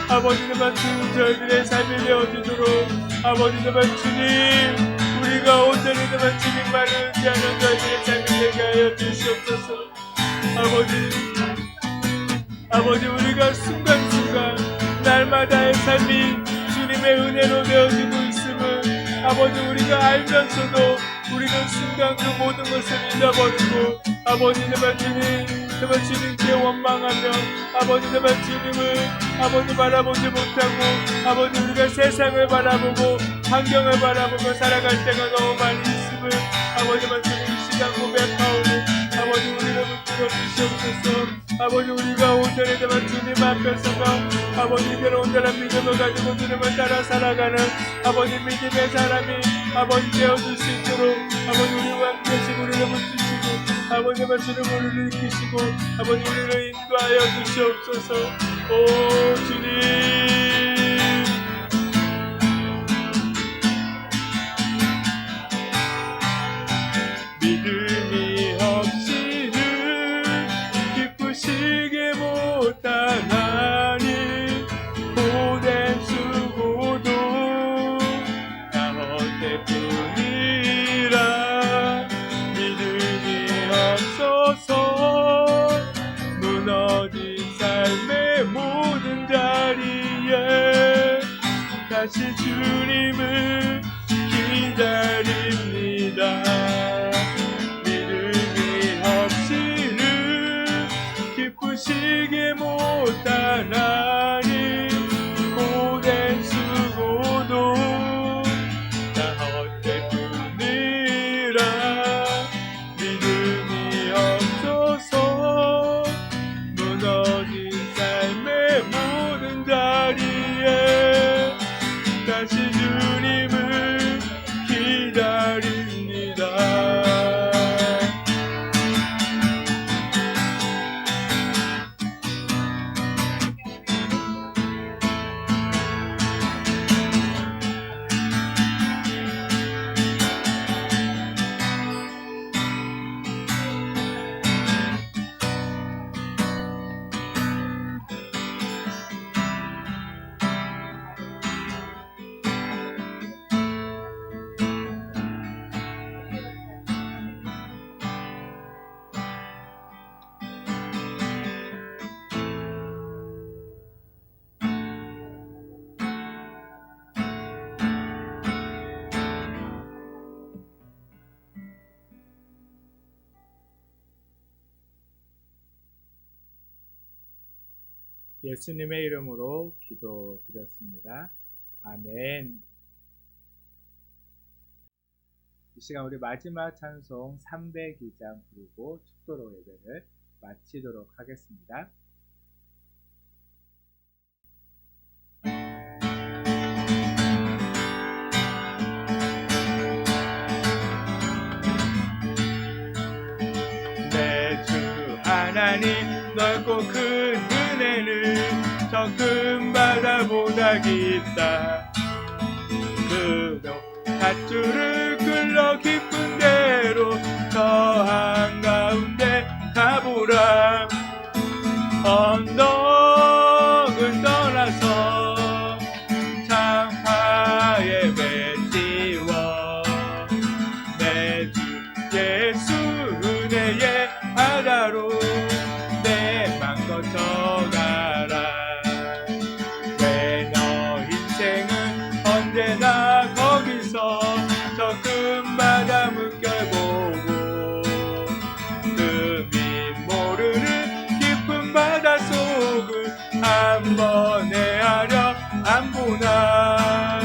아버지 정말 주님 저희들의 삶이 되어지도록 아버지 정말 주님 우리가 온전히 정말 주님만을 의지하는 저희들의 삶이 되게 하여 주시옵소서. 아버지 우리가 순간순간 날마다의 삶이 주님의 은혜로 되어지고 있음을 아버지 우리가 알면서도 우리는 순간 그 모든 것을 잊어버리고 아버지 정말 주님께 원망하며 아버지 정말 주님을 아버지 바라보지 못하고 아버지 우리가 세상을 바라보고 환경을 바라보며 살아갈 때가 너무 많이 있음을 아버지 정말 주님 이 시간 고백하오니 아버지 우리를 붙들어 주시옵소서. 아버지 우리가 온전히 정말 주님 앞에 서가 아버지 이대로 온전한 믿음을 가지고 주님을 따라 살아가는 아버지 믿음의 사람이 아버지 되어줄 수 있도록 아버지 우리와 함께 하시고 우리를 붙드시고 아버지 정말 주님 우리를 이끄시고 아버지 우리를 인도하여 주시옵소서. 오 주님, 믿음이 없이는 기쁘시게 못하나니 고된 수고도 나 헛되뿐이라. 믿음이 없어서 무너진 삶의 모든 자리에 다시 주님을 기다립니다. 기쁘시게 못하나니 고된 수고도 다 헛되뿐이라. 믿음이 없어서 무너진 삶의 모든 자리에 다시 주님을 기다립니다. 예수님의 이름으로 기도드렸습니다. 아멘. 이 시간 우리 마지막 찬송 302장 부르고 축도로 예배를 마치도록 하겠습니다. 내 주 하나님 넓고 큰 은혜는 저 큰 바다보다 깊다. 그도 밧줄을 끌러 깊은 데로 저 한가운데 가보라. 언덕을 떠나서 창파에 뱉지워 내 주 예수 은혜의 바다로 내 맘 거쳐가라. 왜 너 인생은 언제나 거기서 저 큰 바다 물결보고 금이 모르는 깊은 바닷속을 한 번에 헤아려 안 보나.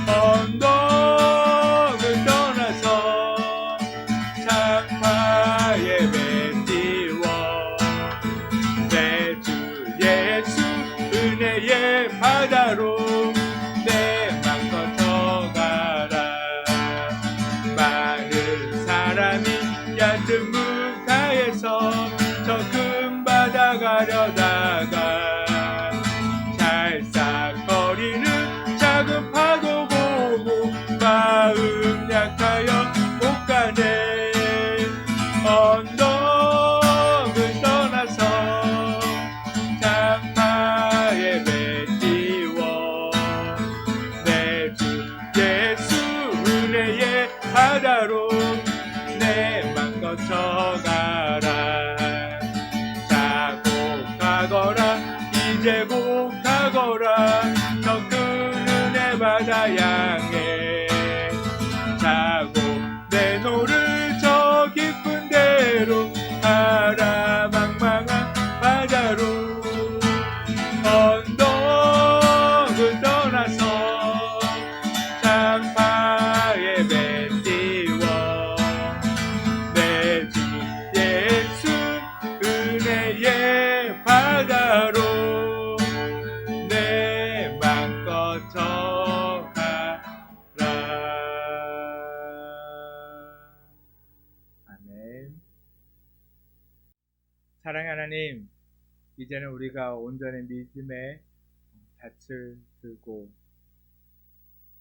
언덕을 떠나서 창파에 뱉지워 내 주 예수 은혜의 바다로 언덕을 떠나서 장마의 배 띄워 내 주 예수 은혜의 바다로 내 맘 거쳐가라. 자고 가거라 이제 곧 가거라 더 큰 은혜 바다 향해. 자고 내 노를 저 깊은 데로 가라. 망망한 바다로 언덕을 떠나서 장파의 배 띄워 내 주 예수 은혜의 바다로 내 맘 거쳐가라. 아멘. 사랑하는 하나님, 이제는 우리가 온전히 믿음의 닻을 들고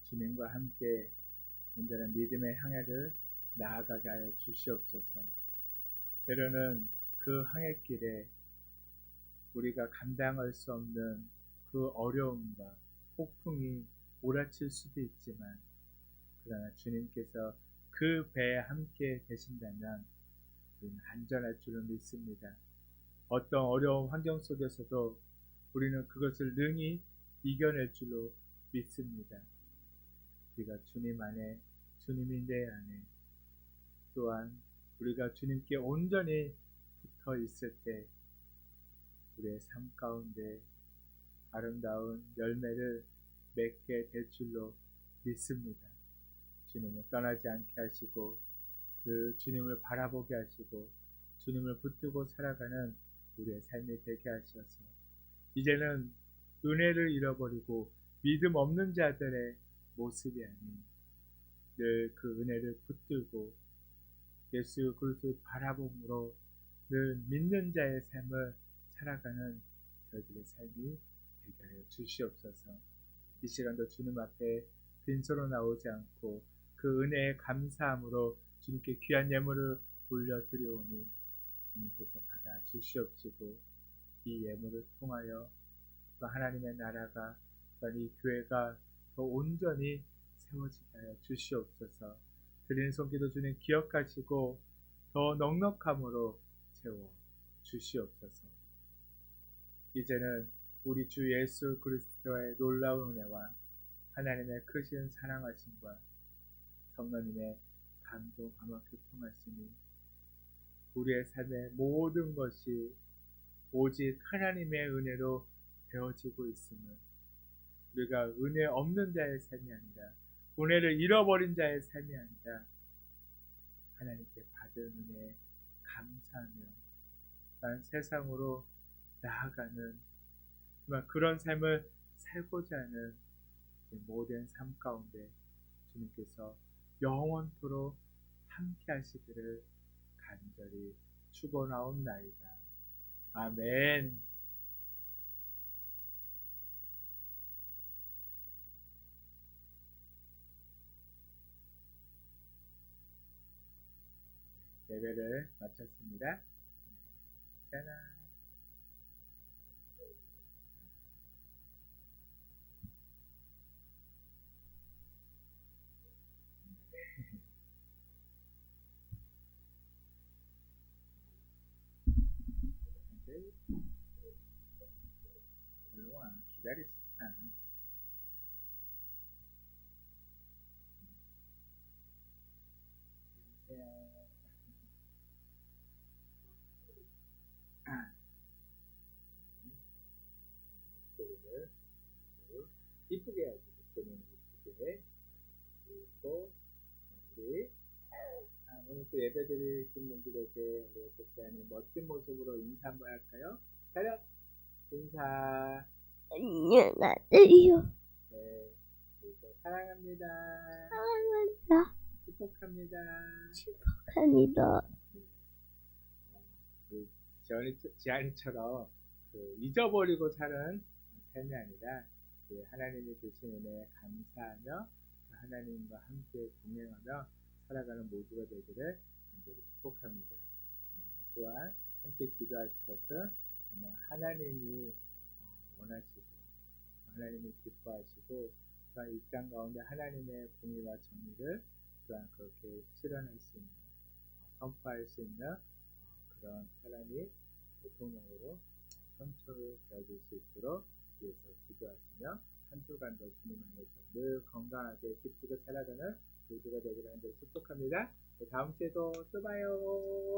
주님과 함께 온전한 믿음의 항해를 나아가게 하여 주시옵소서. 때로는 그 항해길에 우리가 감당할 수 없는 그 어려움과 폭풍이 몰아칠 수도 있지만, 그러나 주님께서 그 배에 함께 계신다면 우리는 안전할 줄을 믿습니다. 어떤 어려운 환경 속에서도 우리는 그것을 능히 이겨낼 줄로 믿습니다. 우리가 주님 안에, 주님이 내 안에, 또한 우리가 주님께 온전히 붙어 있을 때 우리의 삶 가운데 아름다운 열매를 맺게 될 줄로 믿습니다. 주님을 떠나지 않게 하시고 그 주님을 바라보게 하시고 주님을 붙들고 살아가는 우리의 삶이 되게 하셔서 이제는 은혜를 잃어버리고 믿음 없는 자들의 모습이 아닌 늘 그 은혜를 붙들고 예수 그리스도를 바라봄으로 늘 믿는 자의 삶을 살아가는 저희들의 삶이 되게 하여 주시옵소서. 이 시간도 주님 앞에 빈손으로 나오지 않고 그 은혜에 감사함으로 주님께 귀한 예물을 올려드려오니 주님께서 받아 주시옵시고 이 예물을 통하여 또 하나님의 나라가 또한 이 교회가 더 온전히 세워지게 하여 주시옵소서. 드리는 손기도 주님 기억하시고 더 넉넉함으로 채워 주시옵소서. 이제는 우리 주 예수 그리스도의 놀라운 은혜와 하나님의 크신 사랑하심과 성령님의 감동함과 교통하심이 우리의 삶의 모든 것이 오직 하나님의 은혜로 되어지고 있음을, 우리가 은혜 없는 자의 삶이 아니라 은혜를 잃어버린 자의 삶이 아니라 하나님께 받은 은혜에 감사하며 난 세상으로 나아가는 그런 삶을 살고자 하는 모든 삶 가운데 주님께서 영원토록 함께 하시기를 간절히 축원하옵나이다. 아멘. 예배를 마쳤습니다. 짜란. 얼른 와, 기다리시다. 안녕하세요. 목소리를 아주 이쁘게 해야지. 목소리는 이쁘게. 그리고 우리 오늘 또 예배 드리신 분들에게 우리 목사님 멋진 모습으로 인사 한번 할까요? 차렷! 인사. 안녕하세요. 네, 그리고 사랑합니다. 사랑합니다. 축복합니다. 축복합니다. 네. 우리 지안이처럼 잊어버리고 사는 삶이 아니라 하나님이 주신 은혜에 감사하며 하나님과 함께 동행하며 살아가는 모두가 되기를 간절히 축복합니다. 또한 함께 기도하실 것은 정말 하나님이 원하시고 하나님이 기뻐하시고 또한 이 땅 가운데 하나님의 공의와 정의를 또한 그렇게 실현할 수 있는 선포할 수 있는 그런 사람이 대통령으로 선출되어질 수 있도록 위해서 기도하시며 한 주간도 주님 안에서 늘 건강하게 기쁘게 살아가는 모두가 되기를 하는 데 축복합니다. 다음 주에도 또 봐요.